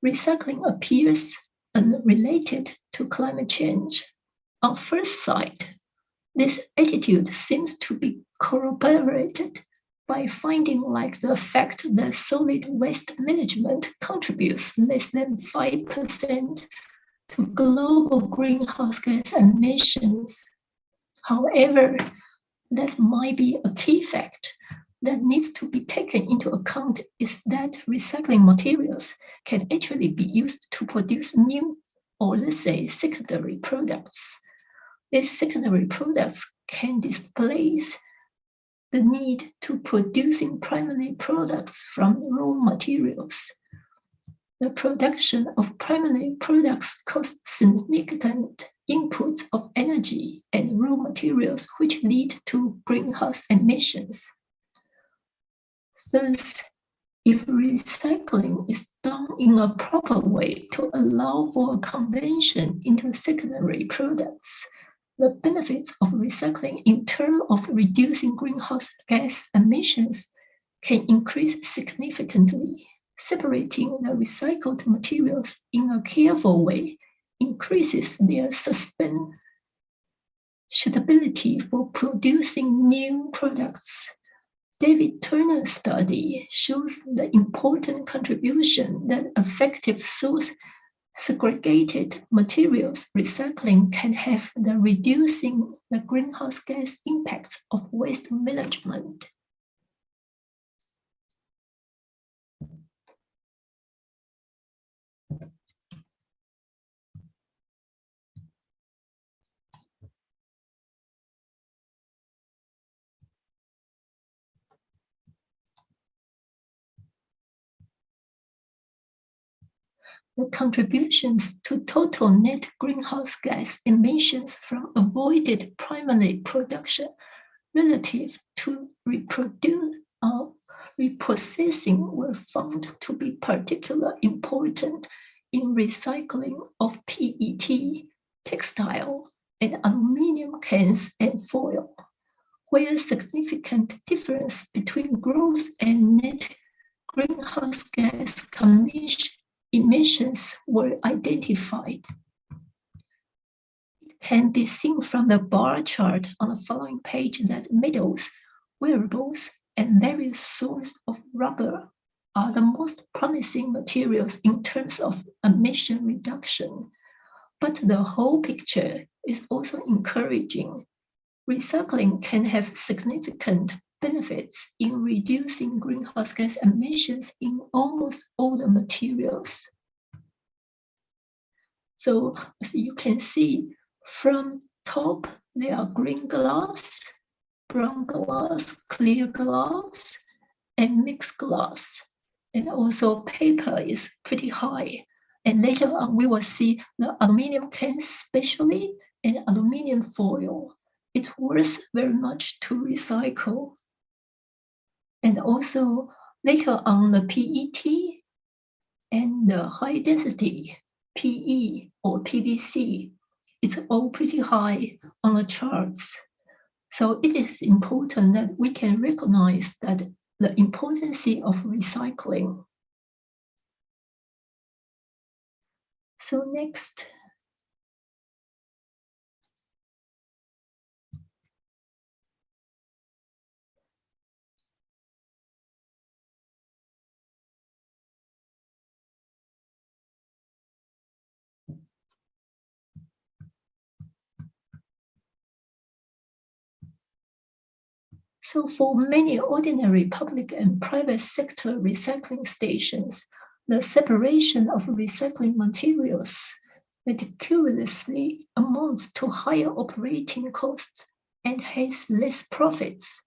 recycling appears unrelated to climate change. On first sight, this attitude seems to be corroborated by finding like the fact that solid waste management contributes less than 5% to global greenhouse gas emissions. However, that might be a key fact that needs to be taken into account is that recycling materials can actually be used to produce new, or let's say secondary products. These secondary products can displace the need to producing primary products from raw materials. The production of primary products costs significant inputs of energy and raw materials, which lead to greenhouse emissions. Thus, if recycling is done in a proper way to allow for a conversion into secondary products, the benefits of recycling in terms of reducing greenhouse gas emissions can increase significantly. Separating the recycled materials in a careful way increases their suitability for producing new products. David Turner's study shows the important contribution that effective source segregated materials recycling can have the reducing the greenhouse gas impacts of waste management. the contributions to total net greenhouse gas emissions from avoided primary production relative to reprocessing were found to be particularly important in recycling of PET, textile, and aluminum cans and foil, where significant difference between gross and net greenhouse gas emissions were identified. It can be seen from the bar chart on the following page that metals, wearables, and various sources of rubber are the most promising materials in terms of emission reduction. But the whole picture is also encouraging. Recycling can have significant benefits in reducing greenhouse gas emissions in almost all the materials. So as you can see, from top, there are green glass, brown glass, clear glass, and mixed glass. And also paper is pretty high. And later on, we will see the aluminum cans especially, and aluminum foil. It's worth very much to recycle. And also later on, the PET and the high density PE or PVC, it's all pretty high on the charts. So it is important that we can recognize that the importance of recycling. So next. So for many ordinary public and private sector recycling stations, the separation of recycling materials meticulously amounts to higher operating costs and has less profits.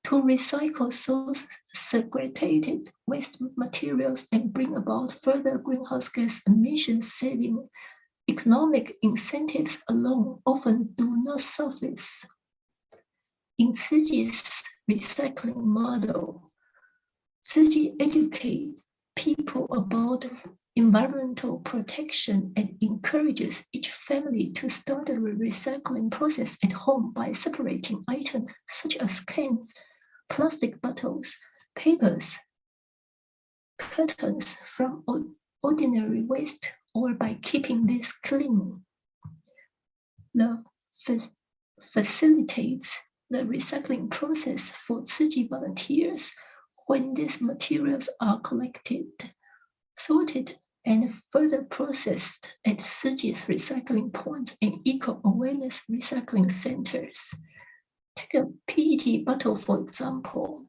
To recycle so segregated waste materials and bring about further greenhouse gas emission saving, economic incentives alone often do not suffice. In Su Ching's recycling model, Su Ching educates people about environmental protection and encourages each family to start the recycling process at home by separating items such as cans, plastic bottles, papers, curtains from ordinary waste, or by keeping this clean. The facilitates the recycling process for Su Ching volunteers when these materials are collected, sorted, and further processed at Su Ching's recycling points and eco-awareness recycling centers. Take a PET bottle, for example.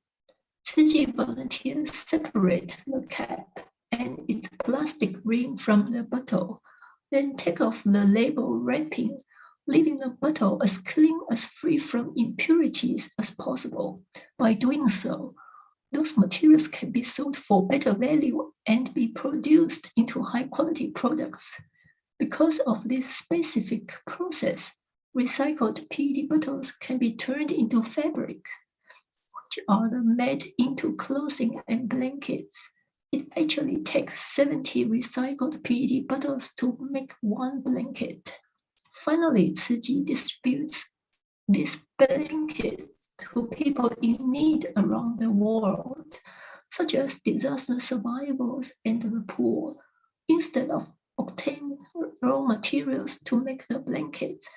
Su Ching volunteers separate the cap and its plastic ring from the bottle, then take off the label wrapping, leaving the bottle as clean as free from impurities as possible. By doing so, those materials can be sold for better value and be produced into high-quality products. Because of this specific process, recycled PET bottles can be turned into fabrics, which are made into clothing and blankets. It actually takes 70 recycled PET bottles to make one blanket. Finally, Su Ching distributes these blankets to people in need around the world, such as disaster survivors and the poor. Instead of obtaining raw materials to make the blankets,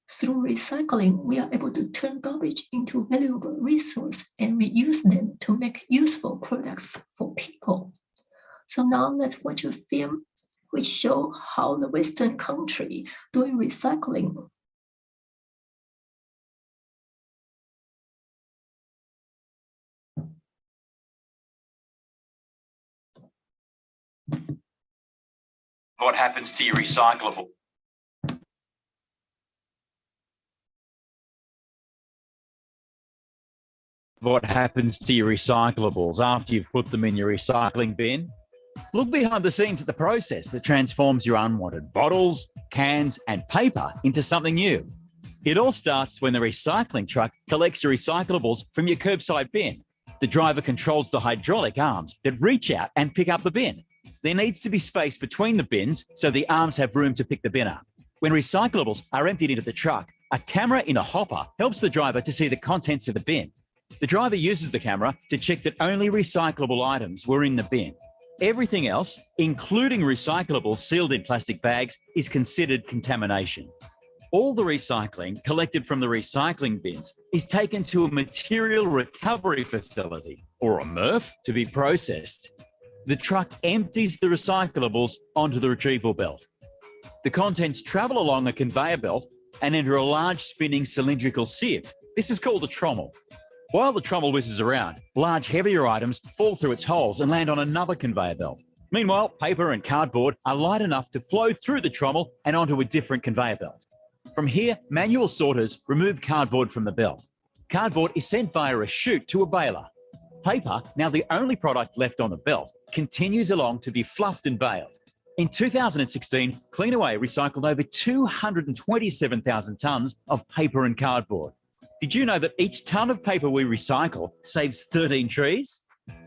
through recycling, we are able to turn garbage into valuable resource and reuse them to make useful products for people. So now let's watch a film which show how the Western country doing recycling. What happens to your recyclable? What happens to your recyclables after you've put them in your recycling bin? Look behind the scenes at the process that transforms your unwanted bottles, cans, and paper into something new. It all starts when the recycling truck collects your recyclables from your curbside bin. The driver controls the hydraulic arms that reach out and pick up the bin. There needs to be space between the bins so the arms have room to pick the bin up. When recyclables are emptied into the truck, a camera in a hopper helps the driver to see the contents of the bin. The driver uses the camera to check that only recyclable items were in the bin. Everything else, including recyclables sealed in plastic bags, is considered contamination. All the recycling collected from the recycling bins is taken to a material recovery facility, or a MRF, to be processed. The truck empties the recyclables onto the retrieval belt. The contents travel along a conveyor belt and enter a large spinning cylindrical sieve. This is called a trommel. While the trommel whizzes around, large heavier items fall through its holes and land on another conveyor belt. Meanwhile, paper and cardboard are light enough to flow through the trommel and onto a different conveyor belt. From here, manual sorters remove cardboard from the belt. Cardboard is sent via a chute to a baler. Paper, now the only product left on the belt, continues along to be fluffed and baled. In 2016, Cleanaway recycled over 227,000 tonnes of paper and cardboard. Did you know that each tonne of paper we recycle saves 13 trees?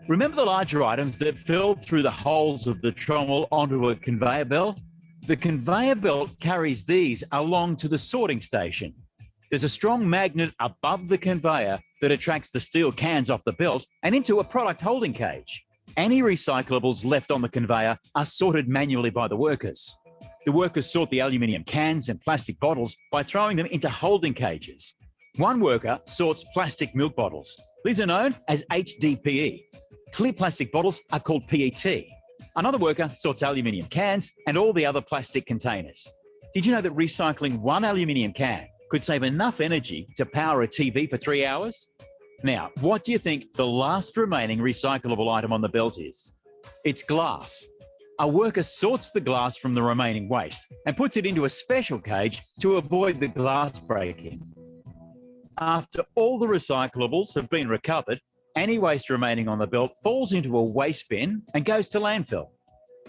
Remember the larger items that fell through the holes of the trommel onto a conveyor belt? The conveyor belt carries these along to the sorting station. There's a strong magnet above the conveyor that attracts the steel cans off the belt and into a product holding cage. Any recyclables left on the conveyor are sorted manually by the workers. The workers sort the aluminium cans and plastic bottles by throwing them into holding cages. One worker sorts plastic milk bottles. These are known as HDPE. Clear plastic bottles are called PET. Another worker sorts aluminium cans and all the other plastic containers. Did you know that recycling one aluminium can could save enough energy to power a TV for 3 hours? Now, what do you think the last remaining recyclable item on the belt is? It's glass. A worker sorts the glass from the remaining waste and puts it into a special cage to avoid the glass breaking. After all the recyclables have been recovered, any waste remaining on the belt falls into a waste bin and goes to landfill.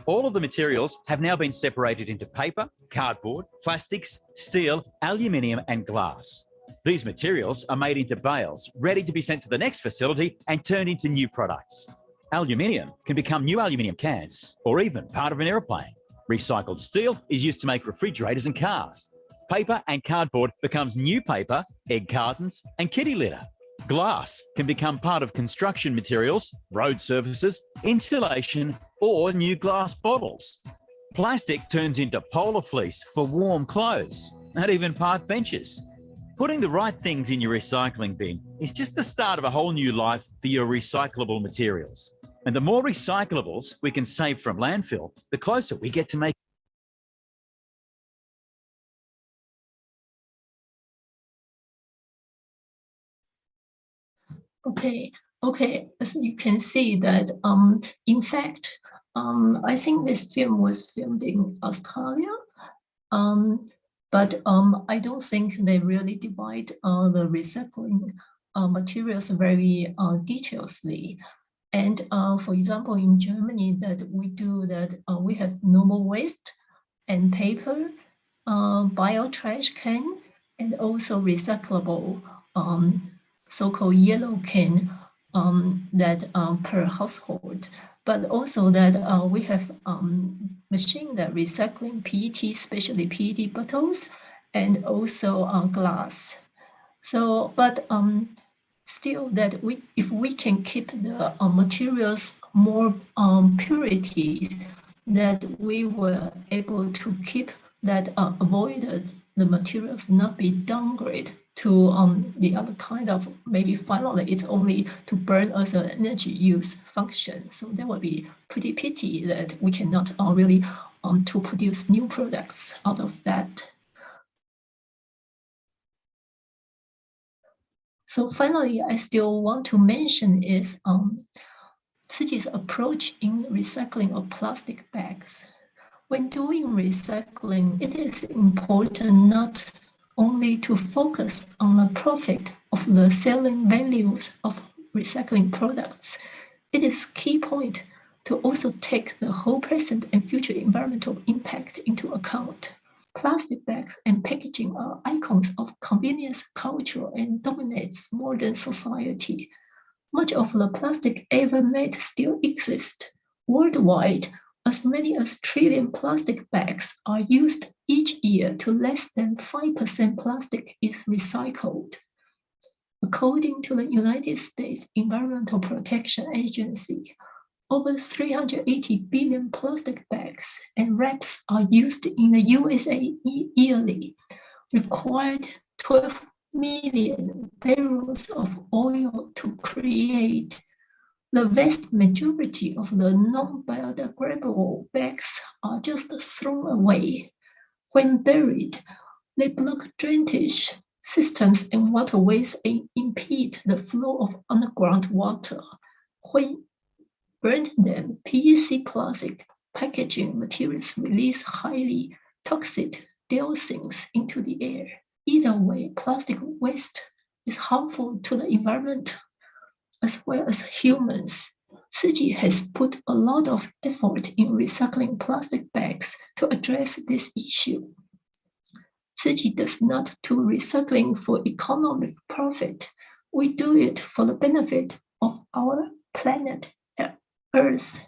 All of the materials have now been separated into paper, cardboard, plastics, steel, aluminium and glass. These materials are made into bales, ready to be sent to the next facility and turned into new products. Aluminium can become new aluminium cans or even part of an aeroplane. Recycled steel is used to make refrigerators and cars. Paper and cardboard becomes new paper, egg cartons and kitty litter. Glass can become part of construction materials, road surfaces, insulation or new glass bottles. Plastic turns into polar fleece for warm clothes and even park benches. Putting the right things in your recycling bin is just the start of a whole new life for your recyclable materials. And the more recyclables we can save from landfill, the closer we get to make. Okay. As you can see that, in fact, I think this film was filmed in Australia, but I don't think they really divide the recycling materials very detailedly. And for example, in Germany, that we do that, we have normal waste and paper, bio trash can, and also recyclable so-called yellow can that per household. But also that we have machine that recycling PET, especially PET bottles, and also glass. So, but still that if we can keep the materials more purities, that we were able to keep that avoided the materials not be downgraded to the other kind of, maybe finally it's only to burn as an energy use function. So that would be pretty pity that we cannot really to produce new products out of that. So finally, I still want to mention is Tzu Chi's approach in recycling of plastic bags. When doing recycling, it is important not only to focus on the profit of the selling values of recycling products. It is key point to also take the whole present and future environmental impact into account. Plastic bags and packaging are icons of convenience culture and dominates modern society. Much of the plastic ever made still exists. Worldwide, as many as trillion plastic bags are used each year to less than 5% plastic is recycled. According to the United States Environmental Protection Agency, over 380 billion plastic bags and wraps are used in the USA yearly, required 12 million barrels of oil to create. The vast majority of the non-biodegradable bags are just thrown away. When buried, they block drainage systems and waterways and impede the flow of underground water. When burned them, PET plastic packaging materials release highly toxic dioxins into the air. Either way, plastic waste is harmful to the environment as well as humans. Su Ching has put a lot of effort in recycling plastic bags to address this issue. Su Ching does not do recycling for economic profit. We do it for the benefit of our planet Earth,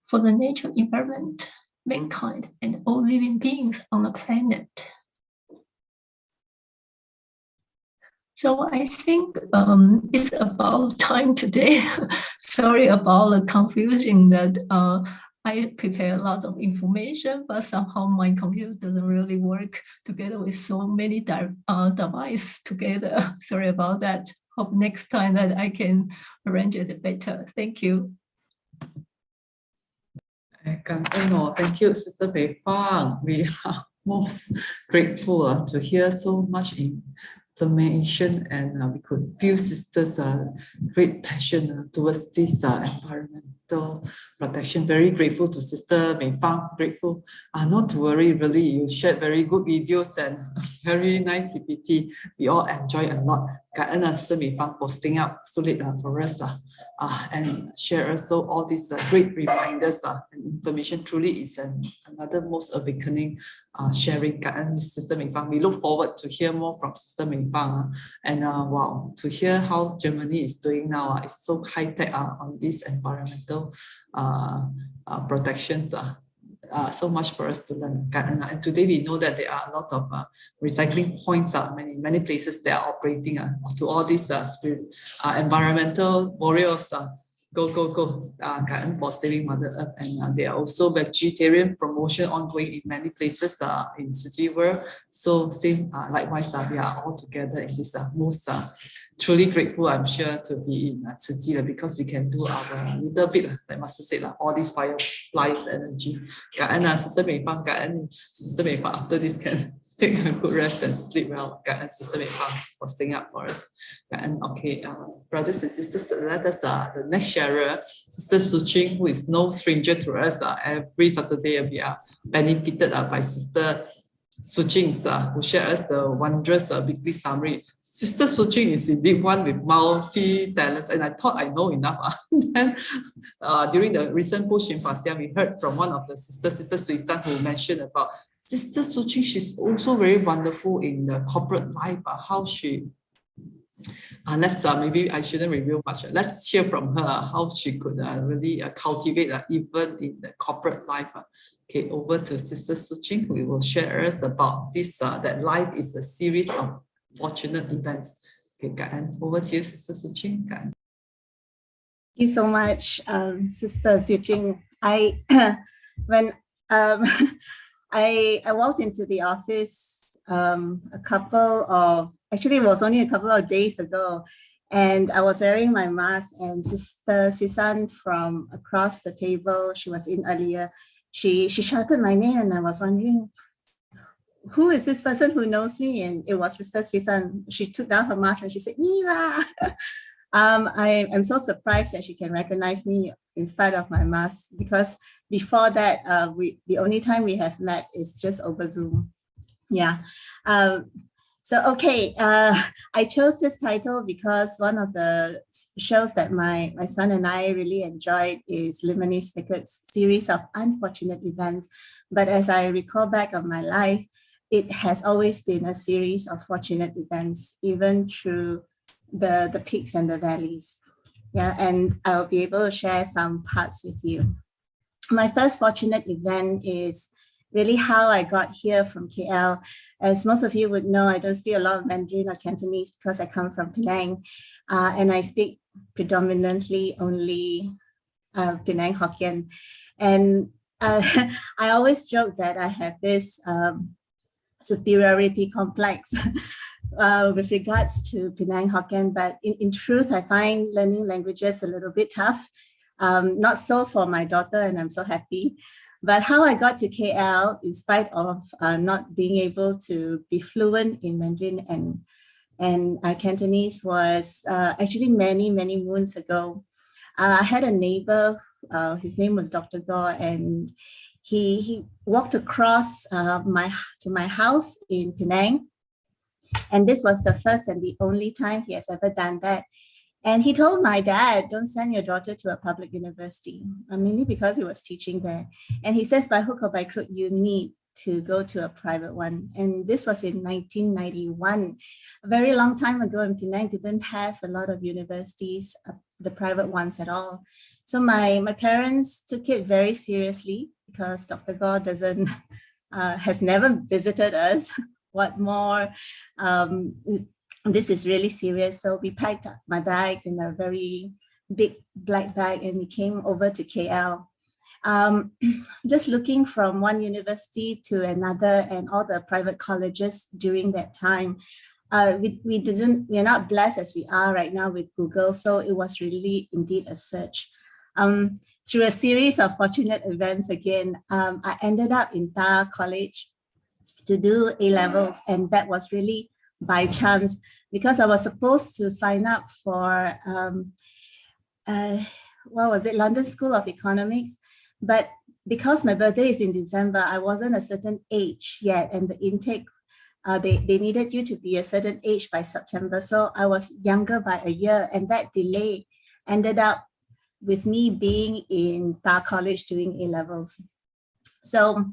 for the natural environment, mankind, and all living beings on the planet. So I think it's about time today. Sorry about the confusion that I prepare a lot of information, but somehow my computer doesn't really work together with so many devices together. Sorry about that. Hope next time that I can arrange it better. Thank you. Thank you, Sister Mei-Feng. We are most grateful to hear so much information, and we could feel Sister's great passion towards this environmental protection. Very grateful to Sister Mei-Feng. Grateful. Not to worry, really. You shared very good videos and very nice PPT. We all enjoy a lot. Sister Mei-Feng for staying up so late for us and share also all these great reminders and information. Truly is another most awakening sharing. Sister Mei-Feng. We look forward to hear more from Sister Mei-Feng. And wow, to hear how Germany is doing now. It's so high tech on these environmental protections. So much for us to learn. And today we know that there are a lot of recycling points, many places that are operating to all these environmental warriors. Go. For saving Mother Earth. And there are also vegetarian promotion ongoing in many places in City World. So same, likewise, we are all together in this most truly grateful, I'm sure, to be in City because we can do our little bit, like Master said, all these fireflies energy. And Sister Mei-Feng, Sister Mei-Feng, after this can take a good rest and sleep well. And Sister Mei-Feng for staying up for us. And okay, brothers and sisters, let us the next sharer, Sister Su Ching, who is no stranger to us. Every Saturday we are benefited by Sister Su Ching, who shares us the wondrous weekly summary. Sister Su Ching is indeed one with multi-talents, and I thought I know enough. Then during the recent Push-in-Pasia, we heard from one of the sisters, Sister Sui San, who mentioned about Sister Su Ching. She's also very wonderful in the corporate life, how she let's maybe I shouldn't reveal much. Let's hear from her how she could really cultivate even in the corporate life. Okay, over to Sister Su Ching, who will share us about this, that life is a series of fortunate events. Okay, Gaan, over to you, Sister Su Ching. Gaan. Thank you so much, Sister Su Ching. When I walked into the office it was only a couple of days ago, and I was wearing my mask, and Sister Susan from across the table, she was in earlier, she shouted my name, and I was wondering, who is this person who knows me? And it was Sister Susan. She took down her mask and she said, Mila. I am so surprised that she can recognize me in spite of my mask, because before that, the only time we have met is just over Zoom. Yeah. Okay, I chose this title because one of the shows that my son and I really enjoyed is Lemony Snicket's series of unfortunate events. But as I recall back of my life, it has always been a series of fortunate events, even through the peaks and the valleys. Yeah, and I'll be able to share some parts with you. My first fortunate event is really how I got here from KL. As most of you would know, I don't speak a lot of Mandarin or Cantonese because I come from Penang, and I speak predominantly only Penang Hokkien. And I always joke that I have this superiority complex with regards to Penang Hokkien, but in truth, I find learning languages a little bit tough. Not so for my daughter, and I'm so happy. But how I got to KL, in spite of not being able to be fluent in Mandarin and Cantonese, was actually many moons ago. I had a neighbor, his name was Dr. Gore, and he walked across to my house in Penang. And this was the first and the only time he has ever done that. And he told my dad, don't send your daughter to a public university, mainly because he was teaching there. And he says, by hook or by crook, you need to go to a private one. And this was in 1991. A very long time ago, and Penang didn't have a lot of universities, the private ones at all. So my parents took it very seriously because Dr. Gore has never visited us. What more? This is really serious. So we packed up my bags in a very big black bag and we came over to KL. Just looking from one university to another and all the private colleges during that time, we are not blessed as we are right now with Google. So it was really indeed a search. Through a series of fortunate events again, I ended up in Ta College to do A-levels, and that was really by chance, because I was supposed to sign up for, London School of Economics. But because my birthday is in December, I wasn't a certain age yet. And the intake, they needed you to be a certain age by September. So I was younger by a year. And that delay ended up with me being in Ta College doing A-levels. So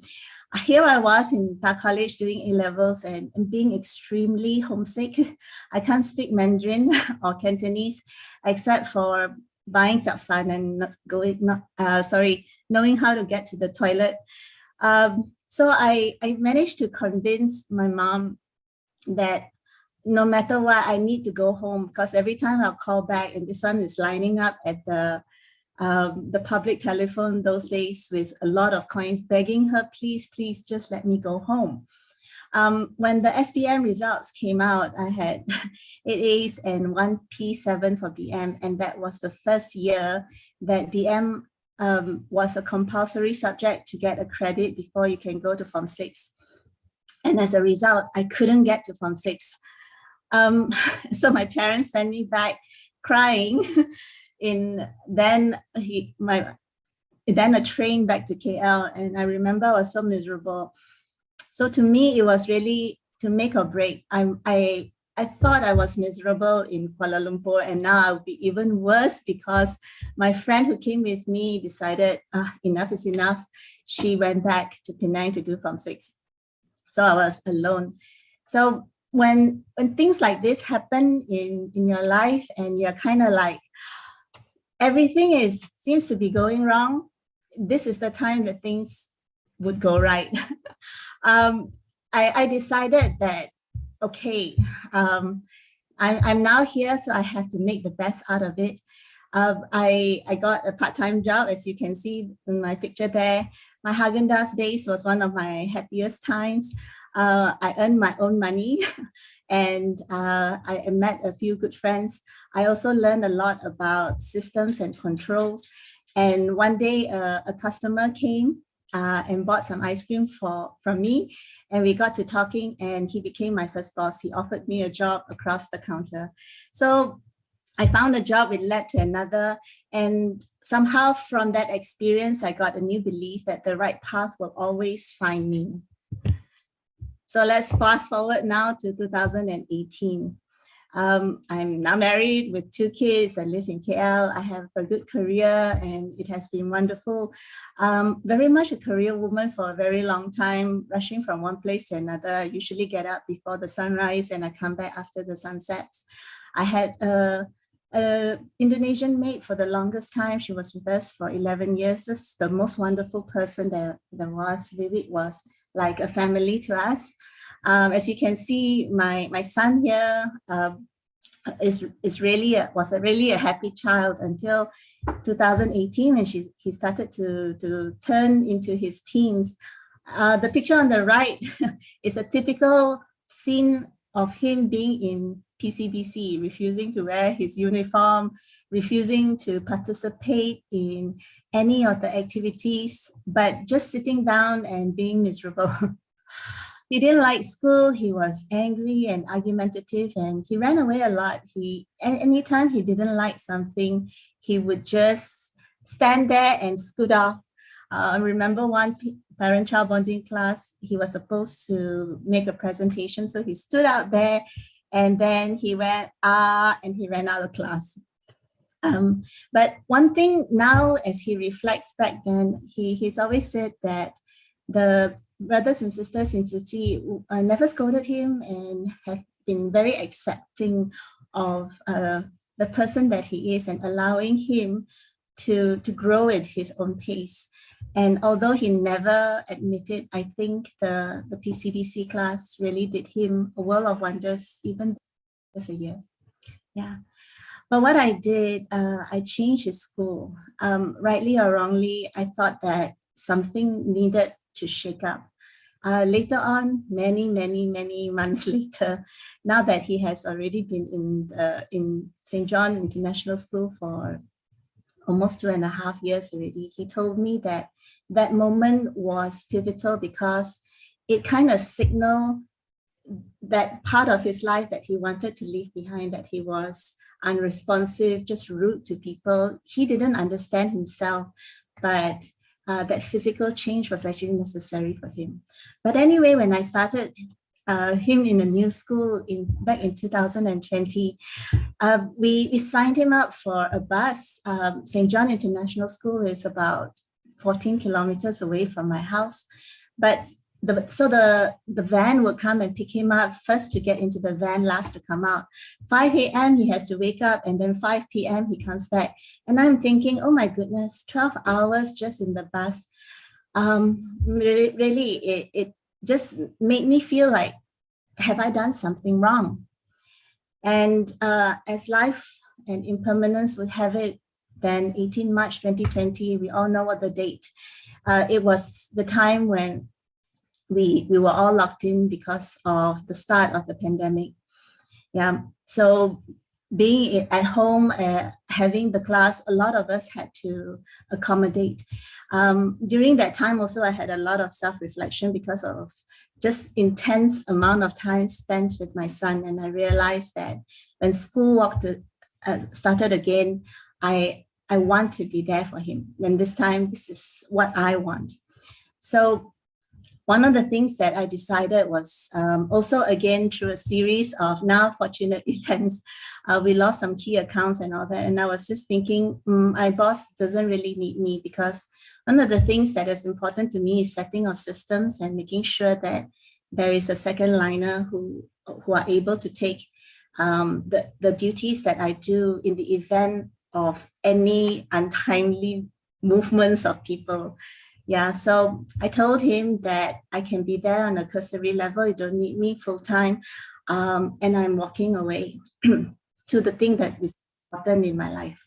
here I was in Ta College doing A-levels and being extremely homesick. I can't speak Mandarin or Cantonese except for buying chap fan and knowing how to get to the toilet. So I managed to convince my mom that no matter what, I need to go home, because every time I'll call back and this one is lining up at the public telephone those days with a lot of coins, begging her, please, just let me go home. When the SPM results came out, I had 8 A's and 1 P7 for BM, and that was the first year that BM was a compulsory subject to get a credit before you can go to Form 6. And as a result, I couldn't get to Form 6. So my parents sent me back crying. Then a train back to KL, and I remember I was so miserable. So to me, it was really to make or break. I thought I was miserable in Kuala Lumpur, and now I'll be even worse because my friend who came with me decided enough is enough. She went back to Penang to do Form 6. So I was alone. So when things like this happen in your life and you're kind of like, everything seems to be going wrong, this is the time that things would go right. I decided that, okay, I'm now here, so I have to make the best out of it. I got a part-time job, as you can see in my picture there. My Haagen-Dazs days was one of my happiest times. I earned my own money and I met a few good friends. I also learned a lot about systems and controls. And one day a customer came and bought some ice cream from me, and we got to talking, and he became my first boss. He offered me a job across the counter. So I found a job, it led to another, and somehow from that experience, I got a new belief that the right path will always find me. So let's fast forward now to 2018. I'm now married with 2 kids. I live in KL. I have a good career and it has been wonderful. Very much a career woman for a very long time, rushing from one place to another. I usually get up before the sunrise and I come back after the sun sets. I had a Indonesian maid for the longest time. She was with us for 11 years. This is the most wonderful person there was. Vivid was like a family to us. As you can see, my son here was really a happy child until 2018 when he started to turn into his teens. The picture on the right is a typical scene of him being in PCBC, refusing to wear his uniform, refusing to participate in any of the activities, but just sitting down and being miserable. He didn't like school. He was angry and argumentative, and he ran away a lot. Anytime he didn't like something, he would just stand there and scoot off. I remember one parent-child bonding class, he was supposed to make a presentation. So he stood out there and then he went, and he ran out of class. But one thing now, as he reflects back then, he's always said that the brothers and sisters in Tzu Chi never scolded him and have been very accepting of the person that he is and allowing him to grow at his own pace. And although he never admitted, I think the PCBC class really did him a world of wonders, even just a year. Yeah. But what I did, I changed his school. Rightly or wrongly, I thought that something needed to shake up. Later on, many months later, now that he has already been in St. John International School for almost 2.5 years already, he told me that that moment was pivotal because it kind of signaled that part of his life that he wanted to leave behind, that he was unresponsive, just rude to people. He didn't understand himself, but that physical change was actually necessary for him. But anyway, when I started him in a new school back in 2020, we signed him up for a bus. St. John International School is about 14 kilometers away from my house, but the van would come and pick him up, first to get into the van, last to come out. 5 a.m. he has to wake up, and then 5 p.m. he comes back. And I'm thinking, oh my goodness, 12 hours just in the bus. Really, it just made me feel like, have I done something wrong? And as life and impermanence would have it, then 18 March 2020, we all know what the date. It was the time when we were all locked in because of the start of the pandemic. Yeah, so being at home, having the class, a lot of us had to accommodate. During that time also, I had a lot of self-reflection because of just intense amount of time spent with my son. And I realized that when school started again, I want to be there for him. And this time, this is what I want. So one of the things that I decided was also, again, through a series of now fortunate events, we lost some key accounts and all that. And I was just thinking, my boss doesn't really need me, because one of the things that is important to me is setting of systems and making sure that there is a second liner who are able to take the duties that I do in the event of any untimely movements of people. Yeah, so I told him that I can be there on a cursory level. You don't need me full time. And I'm walking away to the thing that is important in my life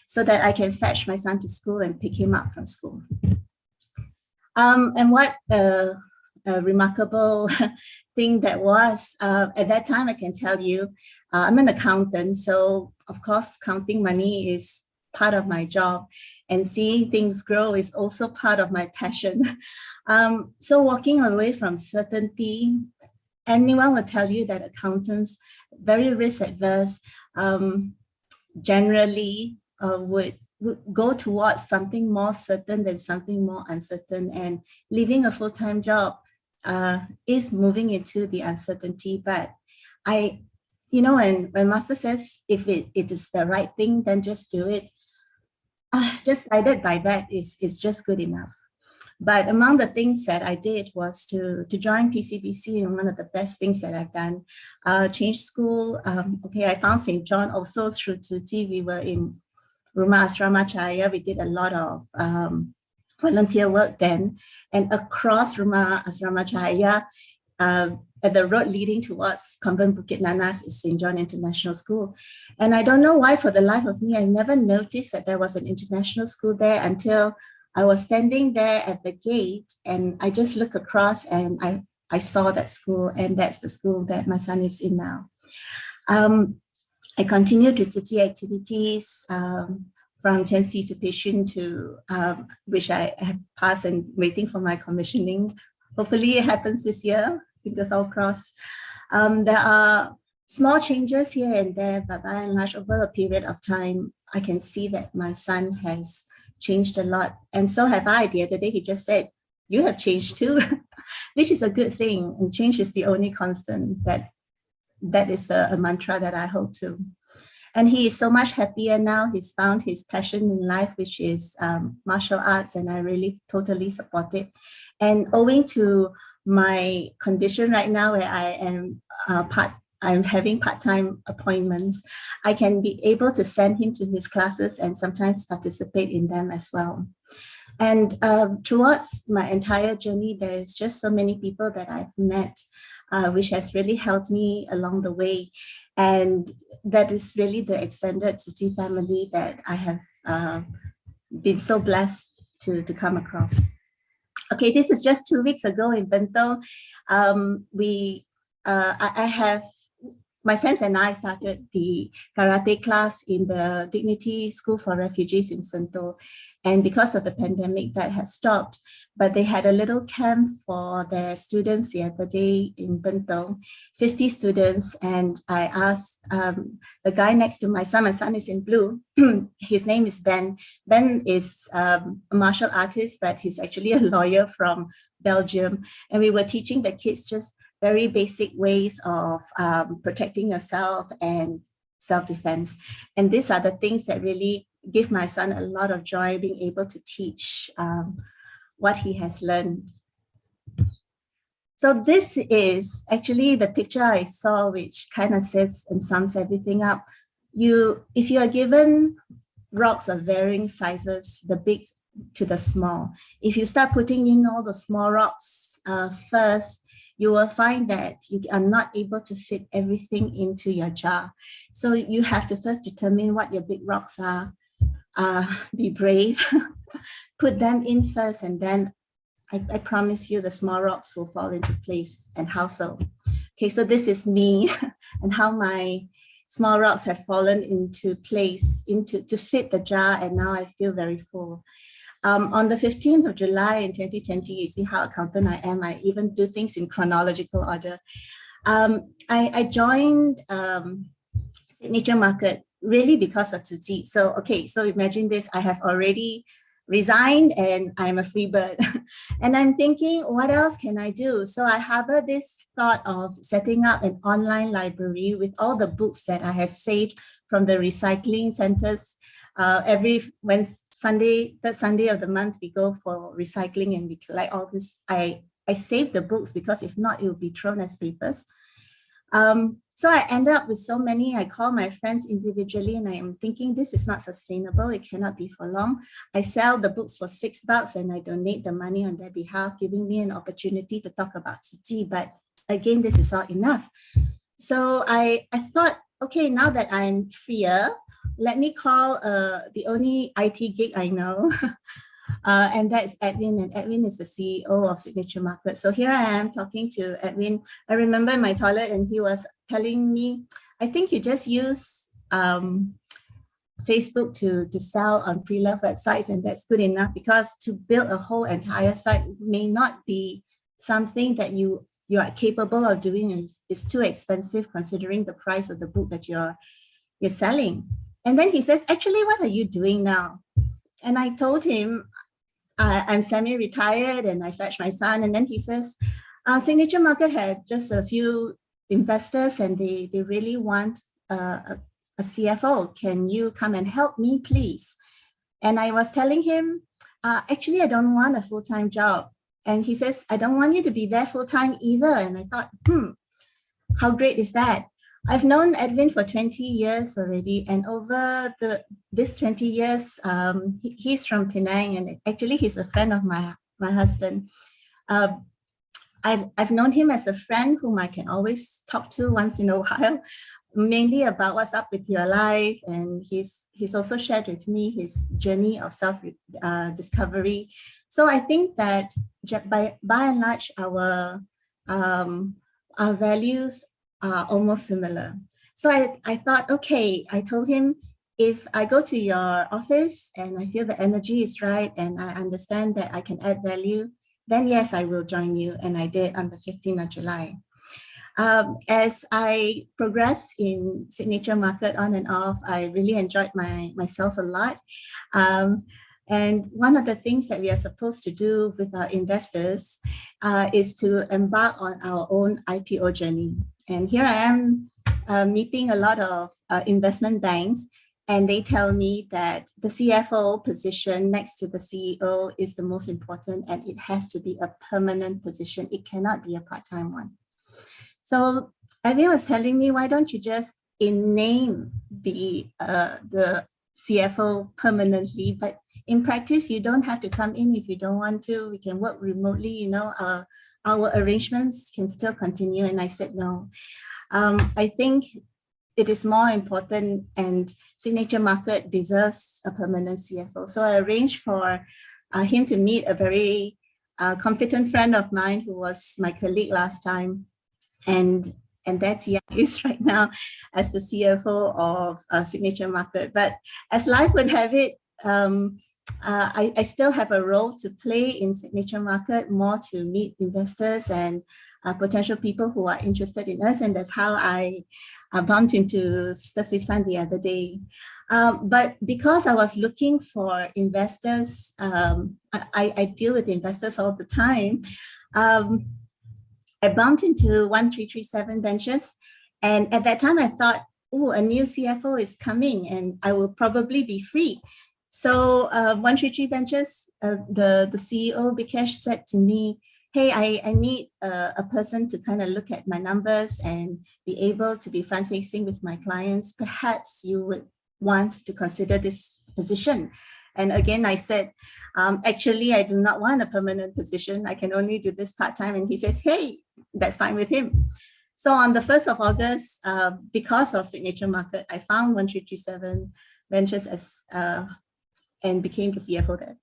so that I can fetch my son to school and pick him up from school. And what a remarkable thing that was, at that time, I can tell you, I'm an accountant. So of course, counting money is part of my job, and seeing things grow is also part of my passion. So walking away from certainty, anyone will tell you that accountants, very risk adverse, generally would go towards something more certain than something more uncertain, and leaving a full-time job is moving into the uncertainty. But when Master says if it is the right thing, then just do it. Just guided by that is just good enough. But among the things that I did was to join PCBC, and one of the best things that I've done, change school. I found St. John also through Tzu Chi. We were in Rumah Asrama Chaya. We did a lot of volunteer work then. And across Rumah Asrama Chaya, at the road leading towards Convent Bukit Nanas is St. John International School. And I don't know why, for the life of me, I never noticed that there was an international school there until I was standing there at the gate, and I just looked across and I saw that school, and that's the school that my son is in now. I continued with Tzu Chi activities from Chansi to patient to which I have passed and waiting for my commissioning. Hopefully it happens this year, fingers all crossed. There are small changes here and there, but by and large, over a period of time, I can see that my son has changed a lot. And so have I. The other day, he just said, "You have changed too," which is a good thing. And change is the only constant. That is a mantra that I hold to. And he is so much happier now. He's found his passion in life, which is martial arts, and I really totally support it. And owing to my condition right now, where I am I'm having part-time appointments, I can be able to send him to his classes and sometimes participate in them as well. And towards my entire journey, there's just so many people that I've met, which has really helped me along the way. And that is really the extended Tzu Chi family that I have been so blessed to come across. Okay, this is just 2 weeks ago in Bento. My friends and I started the karate class in the Dignity School for Refugees in Sentul. And because of the pandemic, that has stopped. But they had a little camp for their students the other day in Bento, 50 students. And I asked the guy next to my son is in blue. His name is Ben. Ben is a martial artist, but he's actually a lawyer from Belgium. And we were teaching the kids just very basic ways of protecting yourself and self-defense. And these are the things that really give my son a lot of joy, being able to teach what he has learned. So this is actually the picture I saw, which kind of says and sums everything up. If you are given rocks of varying sizes, the big to the small, if you start putting in all the small rocks first, you will find that you are not able to fit everything into your jar. So you have to first determine what your big rocks are. Be brave, put them in first, and then I promise you the small rocks will fall into place. And how so? Okay, so this is me and how my small rocks have fallen into place to fit the jar, and now I feel very full. On the 15th of July in 2020, you see how accountant I am. I even do things in chronological order. I joined Signature Market really because of Tzu Chi. So imagine this, I have already resigned and I'm a free bird. And I'm thinking, what else can I do? So I harbor this thought of setting up an online library with all the books that I have saved from the recycling centers. Every third Sunday of the month, we go for recycling and we collect all this. I save the books because if not, it will be thrown as papers. So I end up with so many. I call my friends individually and I am thinking this is not sustainable. It cannot be for long. I sell the books for $6 and I donate the money on their behalf, giving me an opportunity to talk about Tzu Chi. But again, this is not enough. So I thought, okay, now that I'm freer, let me call the only IT gig I know, and that's Edwin. And Edwin is the CEO of Signature Market. So here I am talking to Edwin. I remember in my toilet and he was telling me, I think you just use Facebook to sell on pre-loved websites, and that's good enough, because to build a whole entire site may not be something that you are capable of doing, and it's too expensive considering the price of the book that you're selling. And then he says, actually, what are you doing now? And I told him, I'm semi-retired and I fetch my son. And then he says, Signature Market had just a few investors, and they really want a CFO. Can you come and help me, please? And I was telling him, actually, I don't want a full-time job. And he says, I don't want you to be there full-time either. And I thought, how great is that? I've known Edwin for 20 years already. And over this 20 years, he's from Penang. And actually, he's a friend of my husband. I've known him as a friend whom I can always talk to once in a while, mainly about what's up with your life. And he's also shared with me his journey of self-discovery. So I think that by and large, our values are almost similar. So I thought, okay, I told him, if I go to your office and I feel the energy is right and I understand that I can add value, then yes, I will join you. And I did on the 15th of July. As I progressed in Signature Market on and off, I really enjoyed myself a lot. And one of the things that we are supposed to do with our investors is to embark on our own IPO journey. And here I am meeting a lot of investment banks, and they tell me that the CFO position next to the CEO is the most important, and it has to be a permanent position. It cannot be a part-time one. So Edwin was telling me, why don't you just in name be the CFO permanently, but in practice, you don't have to come in if you don't want to. We can work remotely, you know, our arrangements can still continue. And I said, no, I think it is more important, and Signature Market deserves a permanent CFO. So I arranged for him to meet a very competent friend of mine who was my colleague last time. And that's is right now as the CFO of Signature Market. But as life would have it, I still have a role to play in Signature Market, more to meet investors and potential people who are interested in us. And that's how I bumped into Sister Susan the other day. But because I was looking for investors, I deal with investors all the time. I bumped into 1337 Ventures. And at that time, I thought, oh, a new CFO is coming and I will probably be free. So 133 Ventures, the CEO, Bikesh, said to me, hey, I need a person to kind of look at my numbers and be able to be front-facing with my clients. Perhaps you would want to consider this position. And again, I said, actually, I do not want a permanent position. I can only do this part-time. And he says, hey, that's fine with him. So on the 1st of August, because of Signature Market, I found 1337 Ventures as and became the CFO there.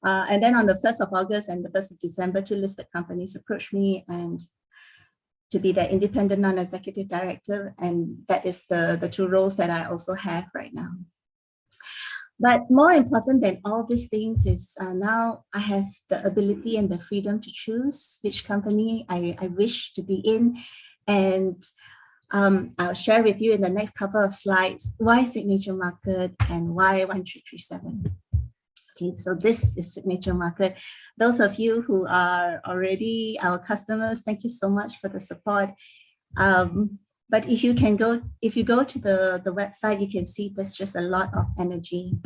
And then on the 1st of August and the 1st of December, 2 listed companies approached me and to be the independent non-executive director. And that is the 2 roles that I also have right now. But more important than all these things is now I have the ability and the freedom to choose which company I wish to be in. And I'll share with you in the next couple of slides why Signature Market and why 1337. Okay, so this is Signature Market. Those of you who are already our customers, thank you so much for the support. But if you go to the website, you can see there's just a lot of energy.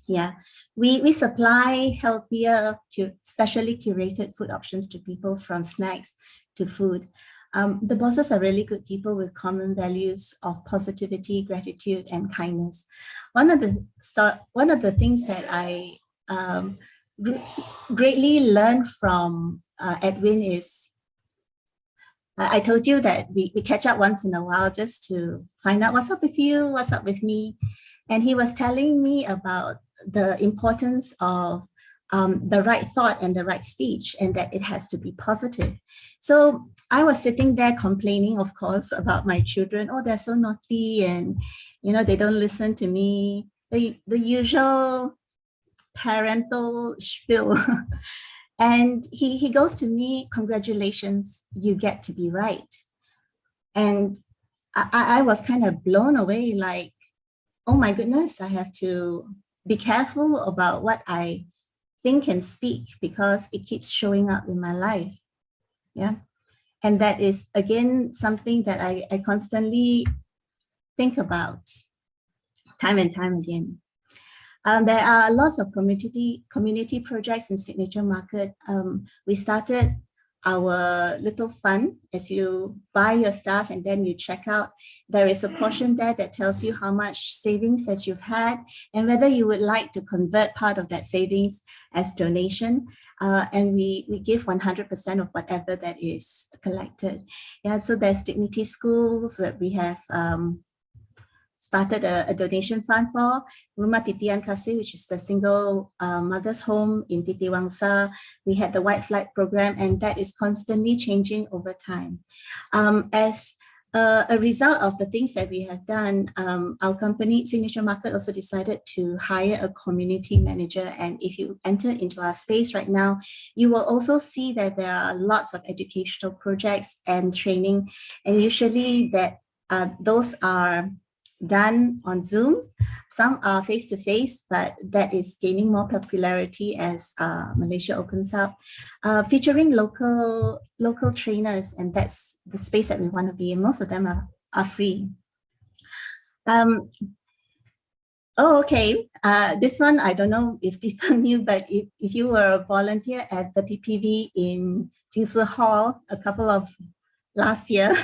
Yeah, we supply healthier, specially curated food options to people, from snacks to food. The bosses are really good people with common values of positivity, gratitude, and kindness. One of the things that I greatly learned from Edwin is, I told you that we catch up once in a while just to find out what's up with you, what's up with me. And he was telling me about the importance of the right thought and the right speech, and that it has to be positive. So I was sitting there complaining, of course, about my children. Oh, they're so naughty, and they don't listen to me. The usual parental spiel. And he goes to me, congratulations, you get to be right. And I was kind of blown away, like, oh my goodness, I have to be careful about what I think and speak because it keeps showing up in my life. Yeah. And that is, again, something that I constantly think about time and time again. There are lots of community projects in Signature Market. We started our little fund. As you buy your stuff and then you check out, there is a portion there that tells you how much savings that you've had and whether you would like to convert part of that savings as donation. And we give 100% of whatever that is collected. Yeah, so there's Dignity Schools that we have started a donation fund for. Rumah Titian Kasih, which is the single mother's home in Titiwangsa. We had the White Flag program, and that is constantly changing over time. As a result of the things that we have done, our company, Signature Market, also decided to hire a community manager. And if you enter into our space right now, you will also see that there are lots of educational projects and training. And usually those are done on Zoom. Some are face-to-face, but that is gaining more popularity as Malaysia opens up, featuring local trainers, and that's the space that we want to be in. Most of them are free. Okay, this one, I don't know if people knew, but if you were a volunteer at the PPV in Jingsi Hall a couple of last year,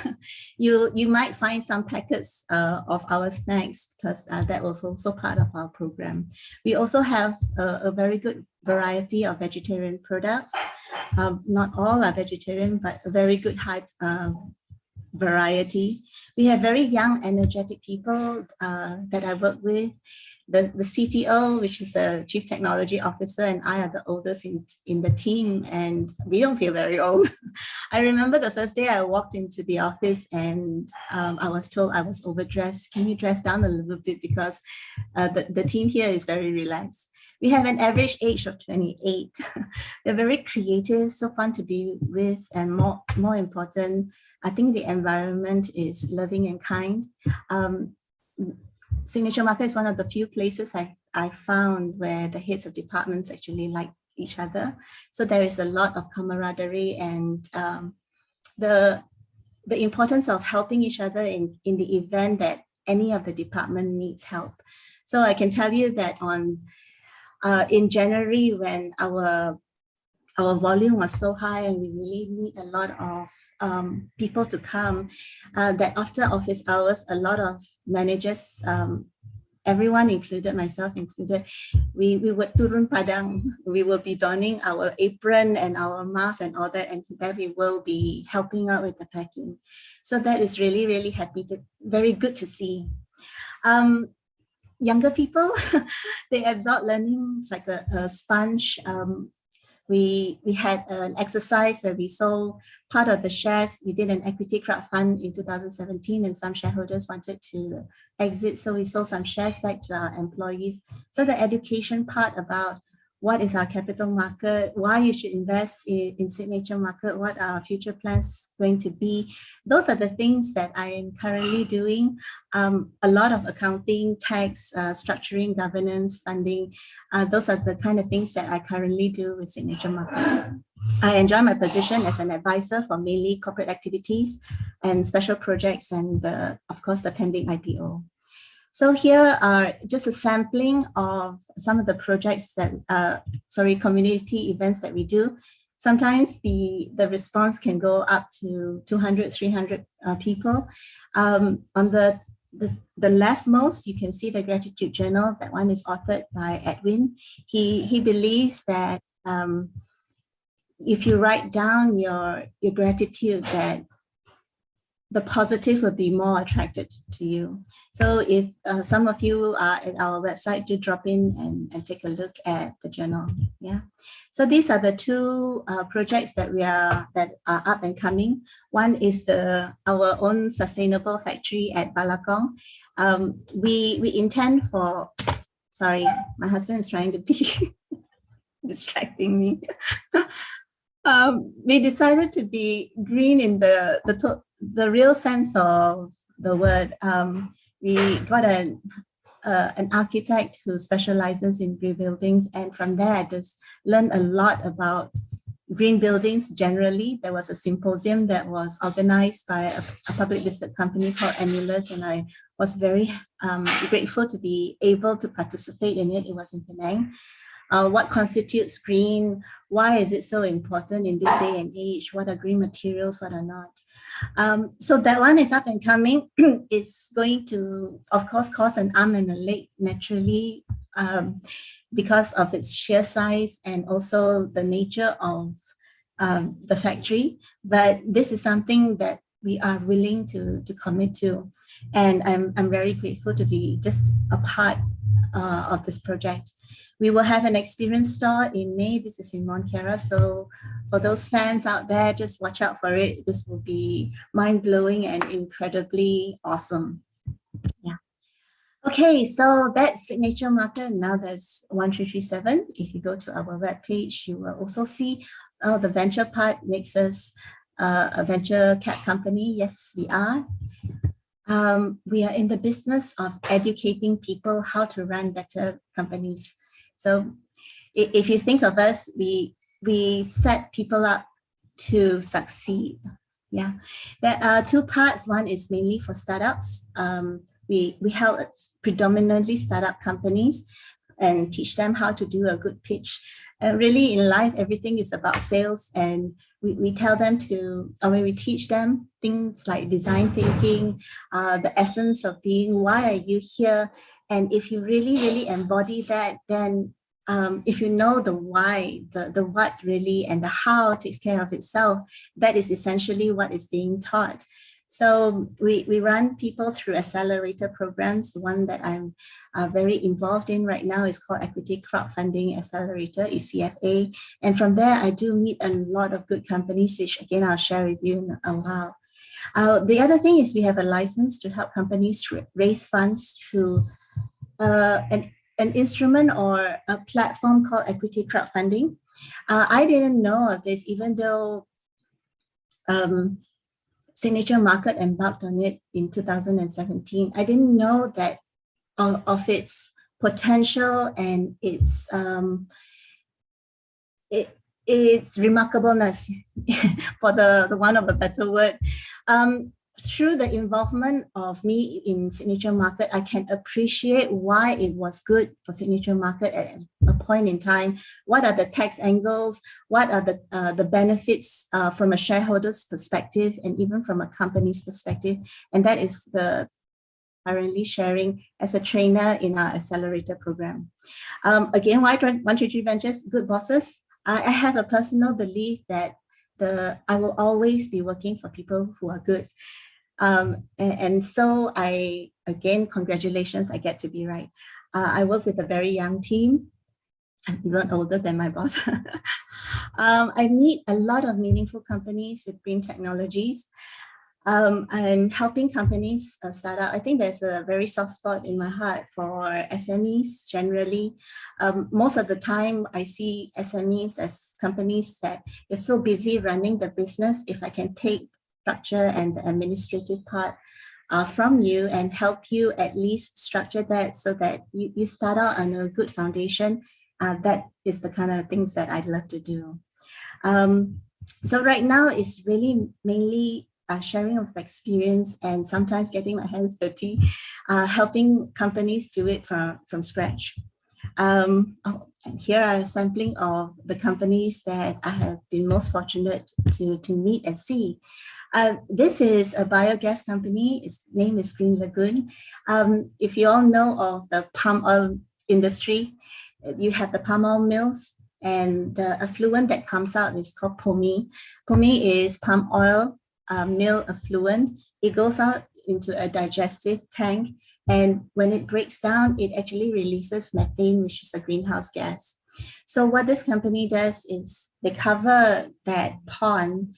you might find some packets of our snacks, because that was also part of our program. We also have a very good variety of vegetarian products. Not all are vegetarian, but a very good high variety. We have very young, energetic people that I work with. The CTO, which is the Chief Technology Officer, and I are the oldest in the team, and we don't feel very old. I remember the first day I walked into the office and I was told I was overdressed. Can you dress down a little bit, because the team here is very relaxed. We have an average age of 28. They're very creative, so fun to be with, and more important, I think the environment is loving and kind. Signature Market is one of the few places I found where the heads of departments actually like each other. So there is a lot of camaraderie, and the importance of helping each other in the event that any of the department needs help. So I can tell you that in January, when our volume was so high and we really need a lot of people to come, that after office hours, a lot of managers, everyone included, myself included, we would turun padang. We will be donning our apron and our mask and all that, and then we will be helping out with the packing. So that is really, really very good to see. Younger people, they absorb learning. It's like a sponge. We had an exercise where we sold part of the shares. We did an equity crowdfund in 2017, and some shareholders wanted to exit. So we sold some shares back to our employees. So the education part about what is our capital market, why you should invest in Signature Market, what are our future plans going to be. Those are the things that I am currently doing. A lot of accounting, tax, structuring, governance, funding. Those are the kind of things that I currently do with Signature Market. I enjoy my position as an advisor for mainly corporate activities and special projects, and of course the pending IPO. So here are just a sampling of some of the projects that, community events that we do. Sometimes the response can go up to 200, 300 people. On the leftmost, you can see the gratitude journal. That one is authored by Edwin. He believes that if you write down your gratitude, that the positive will be more attracted to you. So if some of you are at our website, do drop in and take a look at the journal. Yeah. So these are the two projects that are up and coming. One is our own sustainable factory at Balakong. We intend for, sorry, my husband is trying to be distracting me. We decided to be green in the real sense of the word. We got an architect who specializes in green buildings, and from there I just learned a lot about green buildings generally. There was a symposium that was organized by a public listed company called Emulus, and I was very grateful to be able to participate in it. It was in Penang. What constitutes green? Why is it so important in this day and age? What are green materials? What are not? So that one is up and coming. It's going to, of course, cost an arm and a leg naturally because of its sheer size and also the nature of the factory. But this is something that we are willing to commit to. And I'm very grateful to be just a part of this project. We will have an experience store in May. This is in Mont Kiara. So for those fans out there, just watch out for it. This will be mind-blowing and incredibly awesome. Yeah. Okay, so that's Signature Market. Now there's 1337. If you go to our webpage, you will also see the venture part makes us a venture cap company. Yes, we are. We are in the business of educating people how to run better companies. So if you think of us, we set people up to succeed. Yeah, there are two parts. One is mainly for startups. We help predominantly startup companies and teach them how to do a good pitch. Really in life, everything is about sales, and we tell them to, or we teach them things like design thinking, the essence of being, why are you here? And if you really embody that, then if you know the why, the what really, and the how takes care of itself, that is essentially what is being taught. So we run people through accelerator programs. The one that I'm very involved in right now is called Equity Crowdfunding Accelerator, ECFA. And from there, I do meet a lot of good companies, which again, I'll share with you in a while. The other thing is we have a license to help companies raise funds through an instrument or a platform called Equity Crowdfunding. I didn't know of this, even though Signature Market embarked on it in 2017. I didn't know that of its potential and its remarkableness, for the one of a better word. Through the involvement of me in Signature Market, I can appreciate why it was good for Signature Market at a point in time. What are the tax angles? What are the benefits from a shareholder's perspective and even from a company's perspective? And that is the currently sharing as a trainer in our accelerator program. Again, why 133 Ventures, good bosses? I have a personal belief that I will always be working for people who are good. And so again, congratulations, I get to be right. I work with a very young team. I'm even older than my boss. I meet a lot of meaningful companies with green technologies. I'm helping companies start out. I think there's a very soft spot in my heart for SMEs generally. Most of the time, I see SMEs as companies that you're so busy running the business. If I can take structure and the administrative part from you and help you at least structure that so that you start out on a good foundation, that is the kind of things that I'd love to do. So right now, it's really mainly sharing of experience and sometimes getting my hands dirty, helping companies do it from scratch. And here are a sampling of the companies that I have been most fortunate to meet and see. This is a biogas company. Its name is Green Lagoon. If you all know of the palm oil industry, you have the palm oil mills, and the effluent that comes out is called pomi. Pomi is palm oil mill effluent. It goes out into a digestive tank, and when it breaks down, it actually releases methane, which is a greenhouse gas. So what this company does is they cover that pond,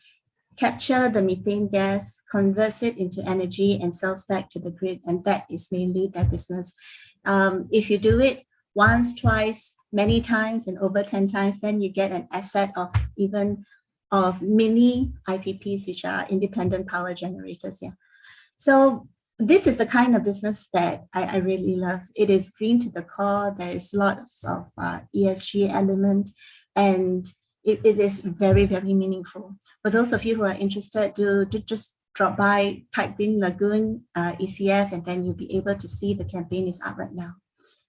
capture the methane gas, converts it into energy and sells back to the grid, and that is mainly their business. If you do it once, twice, many times, and over 10 times, then you get an asset of mini IPPs, which are independent power generators. Yeah. So this is the kind of business that I really love. It is green to the core. There is lots of ESG element, and it is very, very meaningful. For those of you who are interested, do just drop by, type Green Lagoon ECF, and then you'll be able to see the campaign is up right now.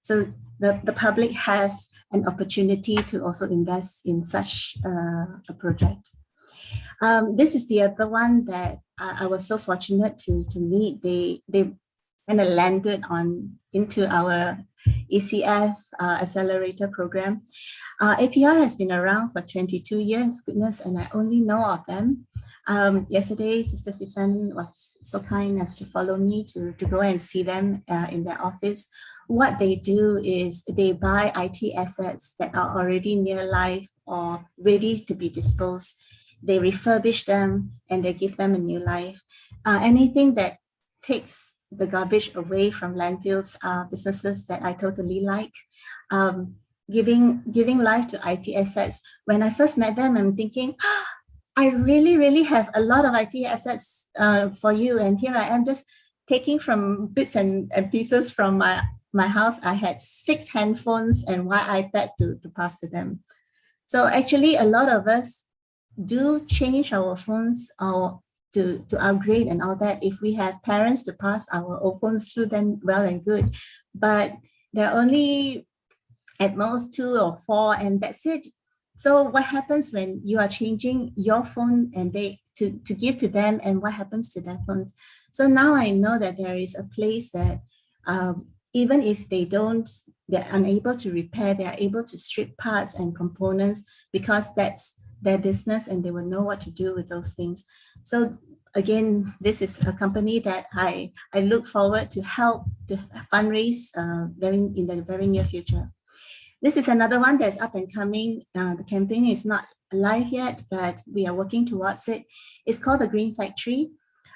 So the public has an opportunity to also invest in such a project. This is the other one that I was so fortunate to meet. They kind of landed into our ECF accelerator program. APR has been around for 22 years, goodness, and I only know of them. Yesterday, Sister Susan was so kind as to follow me to go and see them in their office. What they do is they buy IT assets that are already near life or ready to be disposed. They refurbish them and they give them a new life. Anything that takes the garbage away from landfills are businesses that I totally like. Giving life to IT assets. When I first met them, I'm thinking, I really have a lot of IT assets for you. And here I am just taking from bits and pieces from my house. I had 6 handphones and 1 iPad to pass to them. So actually a lot of us do change our phones or to upgrade and all that. If we have parents to pass our old phones through, then well and good. But there are only at most 2 or 4 and that's it. So what happens when you are changing your phone and to give to them, and what happens to their phones? So now I know that there is a place that even if they're unable to repair, they are able to strip parts and components because that's their business and they will know what to do with those things. So again, this is a company that I look forward to help to fundraise in the very near future. This is another one that's up and coming. The campaign is not live yet, but we are working towards it. It's called the Green Factory.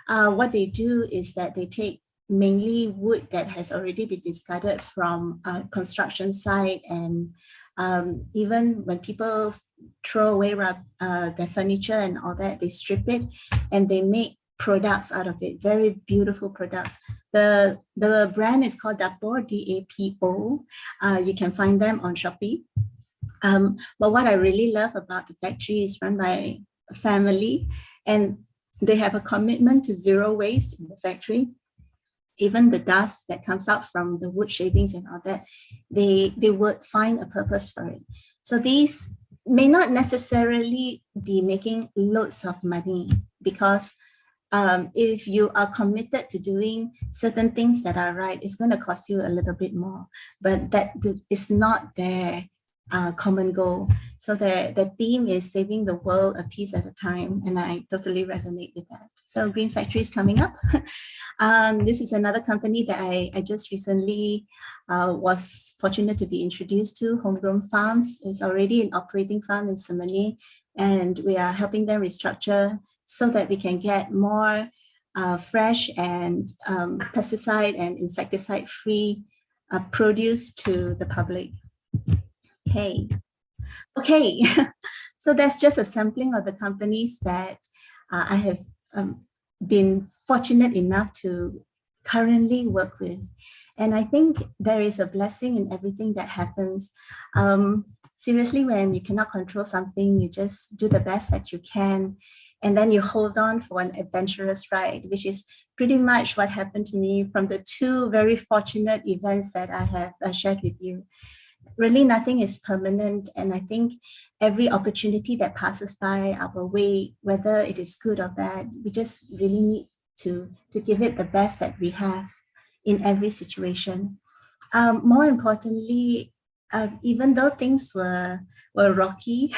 What they do is that they take mainly wood that has already been discarded from a construction site, and even when people throw away their furniture and all that, they strip it and they make products out of it, very beautiful products. The brand is called Dapo, D-A-P-O. You can find them on Shopee. But what I really love about the factory is run by a family, and they have a commitment to zero waste in the factory. Even the dust that comes out from the wood shavings and all that, they would find a purpose for it. So these may not necessarily be making loads of money, because if you are committed to doing certain things that are right, it's going to cost you a little bit more, but that is not their common goal. So the theme is saving the world a piece at a time, and I totally resonate with that. So Green Factory is coming up. This is another company that I just recently was fortunate to be introduced to, Homegrown Farms. It's already an operating farm in Semani, and we are helping them restructure so that we can get more fresh and pesticide and insecticide free produce to the public. Okay. So that's just a sampling of the companies that I have been fortunate enough to currently work with. And I think there is a blessing in everything that happens. Seriously, when you cannot control something, you just do the best that you can. And then you hold on for an adventurous ride, which is pretty much what happened to me from the 2 very fortunate events that I have shared with you. Really, nothing is permanent. And I think every opportunity that passes by our way, whether it is good or bad, we just really need to give it the best that we have in every situation. More importantly, even though things were rocky,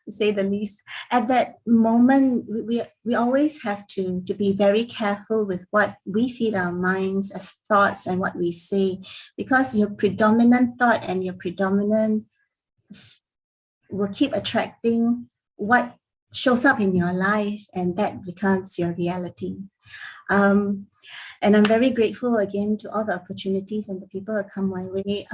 to say the least, at that moment, we always have to be very careful with what we feed our minds as thoughts and what we say, because your predominant thought and your predominant will keep attracting what shows up in your life, and that becomes your reality. And I'm very grateful again to all the opportunities and the people that come my way.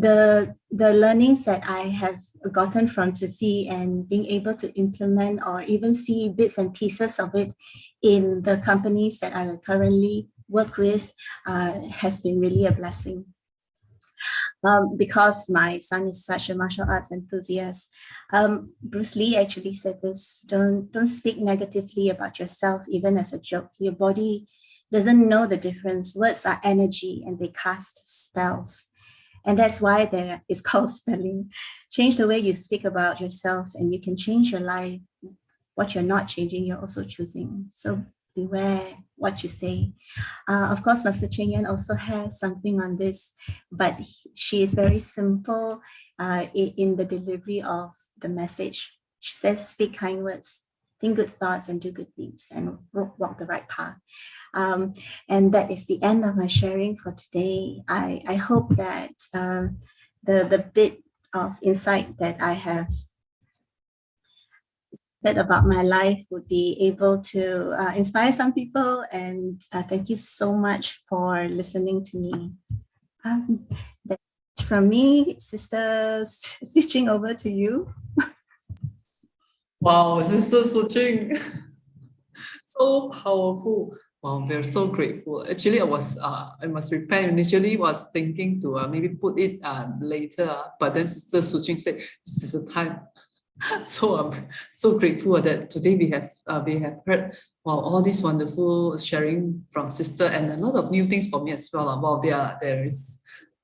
The learnings that I have gotten from Tzu and being able to implement or even see bits and pieces of it in the companies that I currently work with has been really a blessing. Because my son is such a martial arts enthusiast, Bruce Lee actually said this, don't speak negatively about yourself, even as a joke. Your body doesn't know the difference. Words are energy and they cast spells. And that's why it's called spelling. Change the way you speak about yourself and you can change your life. What you're not changing, you're also choosing. So beware what you say. Of course, Master Cheng Yan also has something on this, but she is very simple in the delivery of the message. She says, speak kind words, think good thoughts and do good deeds and walk the right path. And that is the end of my sharing for today. I hope that the bit of insight that I have said about my life would be able to inspire some people, and thank you so much for listening to me. That's from me, Sister Su Ching, over to you. Wow, Sister Su Ching, so powerful. Wow, we're so grateful. Actually, I must repent. Initially, was thinking to maybe put it later, but then Sister Su Ching said this is the time. So I'm so grateful that today we have heard all this wonderful sharing from Sister, and a lot of new things for me as well. Wow, there is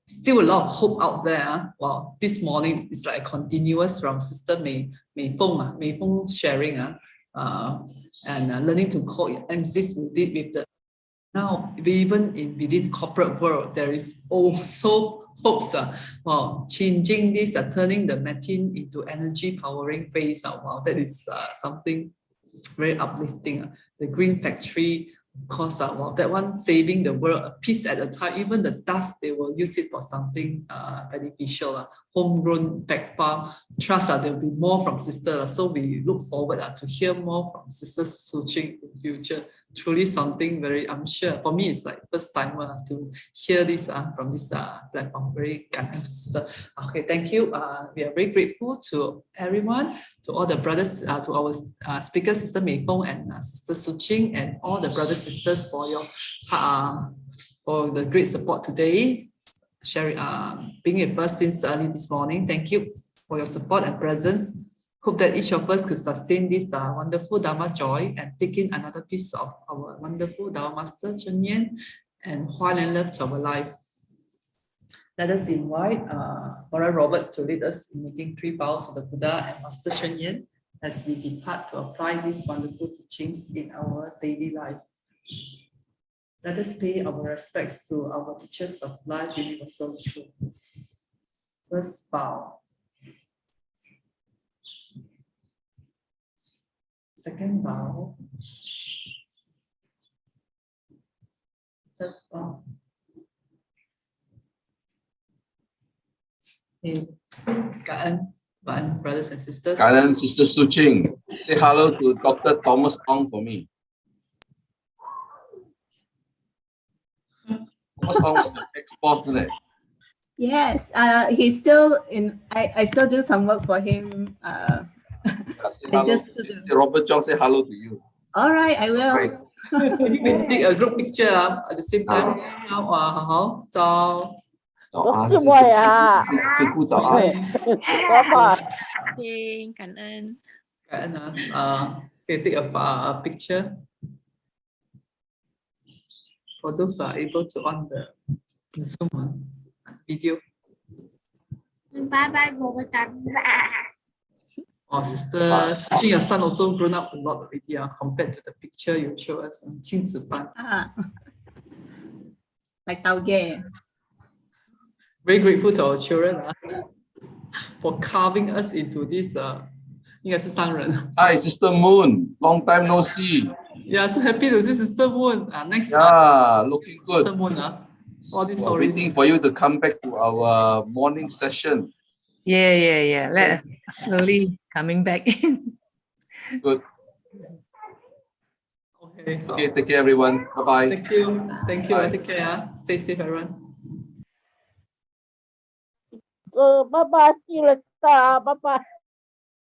still a lot of hope out there. Wow, this morning is like continuous from Sister Mei-Feng sharing and learning to coexist with the. Now, even within corporate world, there is also hopes. Wow, changing this, turning the methane into energy powering phase. Wow, that is something very uplifting. The green factory, of course, wow, that one saving the world a piece at a time. Even the dust, they will use it for something beneficial. Homegrown back farm. Trust there will be more from Sister. So we look forward to hear more from Sister Su Ching in the future. Truly something very, I'm sure, for me, it's like first time to hear this from this platform. Very kind to Sister. Okay, thank you. We are very grateful to everyone, to all the brothers, to our speakers, Sister Mei-Feng and Sister Su Ching, and all the brothers, sisters for your for the great support today. Sharing, being with us since early this morning. Thank you for your support and presence. Hope that each of us could sustain this wonderful Dharma joy and take in another piece of our wonderful Dharma Master Cheng Yan and Hualien love to our life. Let us invite Brother Robert to lead us in making 3 vows of the Buddha and Master Cheng Yan as we depart to apply these wonderful teachings in our daily life. Let us pay our respects to our teachers of life, universal truth. First vow. Second vow. Third vow. Cảm ơn, brothers and sisters. Cảm ơn Sister Su Ching. Say hello to Dr. Thomas Ong for me. Thomas Ong is the ex-boss today. Yes, he's still in. I still do some work for him. Say hello. Say Robert Chong say hello to you. All right, I will. Right. You can take a group picture at the same time. Chào. 是我呀。自顾早安。感恩。Cảm ơn. Okay, take a picture for those who are able to on the Zoom video. Bye bye, Oh, Sister Su Ching, your son also grown up a lot already compared to the picture you show us. 亲子班. Like Tao Ge. Very grateful to our children for carving us into this. 应该是商人. Hi, Sister Moon. Long time no see. Yeah, so happy to see Sister Moon. Next. Yeah, looking good. Sister Moon. All this We're waiting for you to come back to our morning session. Yeah. Let slowly coming back in. Good. Okay, take care, everyone. Bye-bye. Thank you. Bye. Take care. Stay safe, everyone. Bye bye. See you later. Bye bye.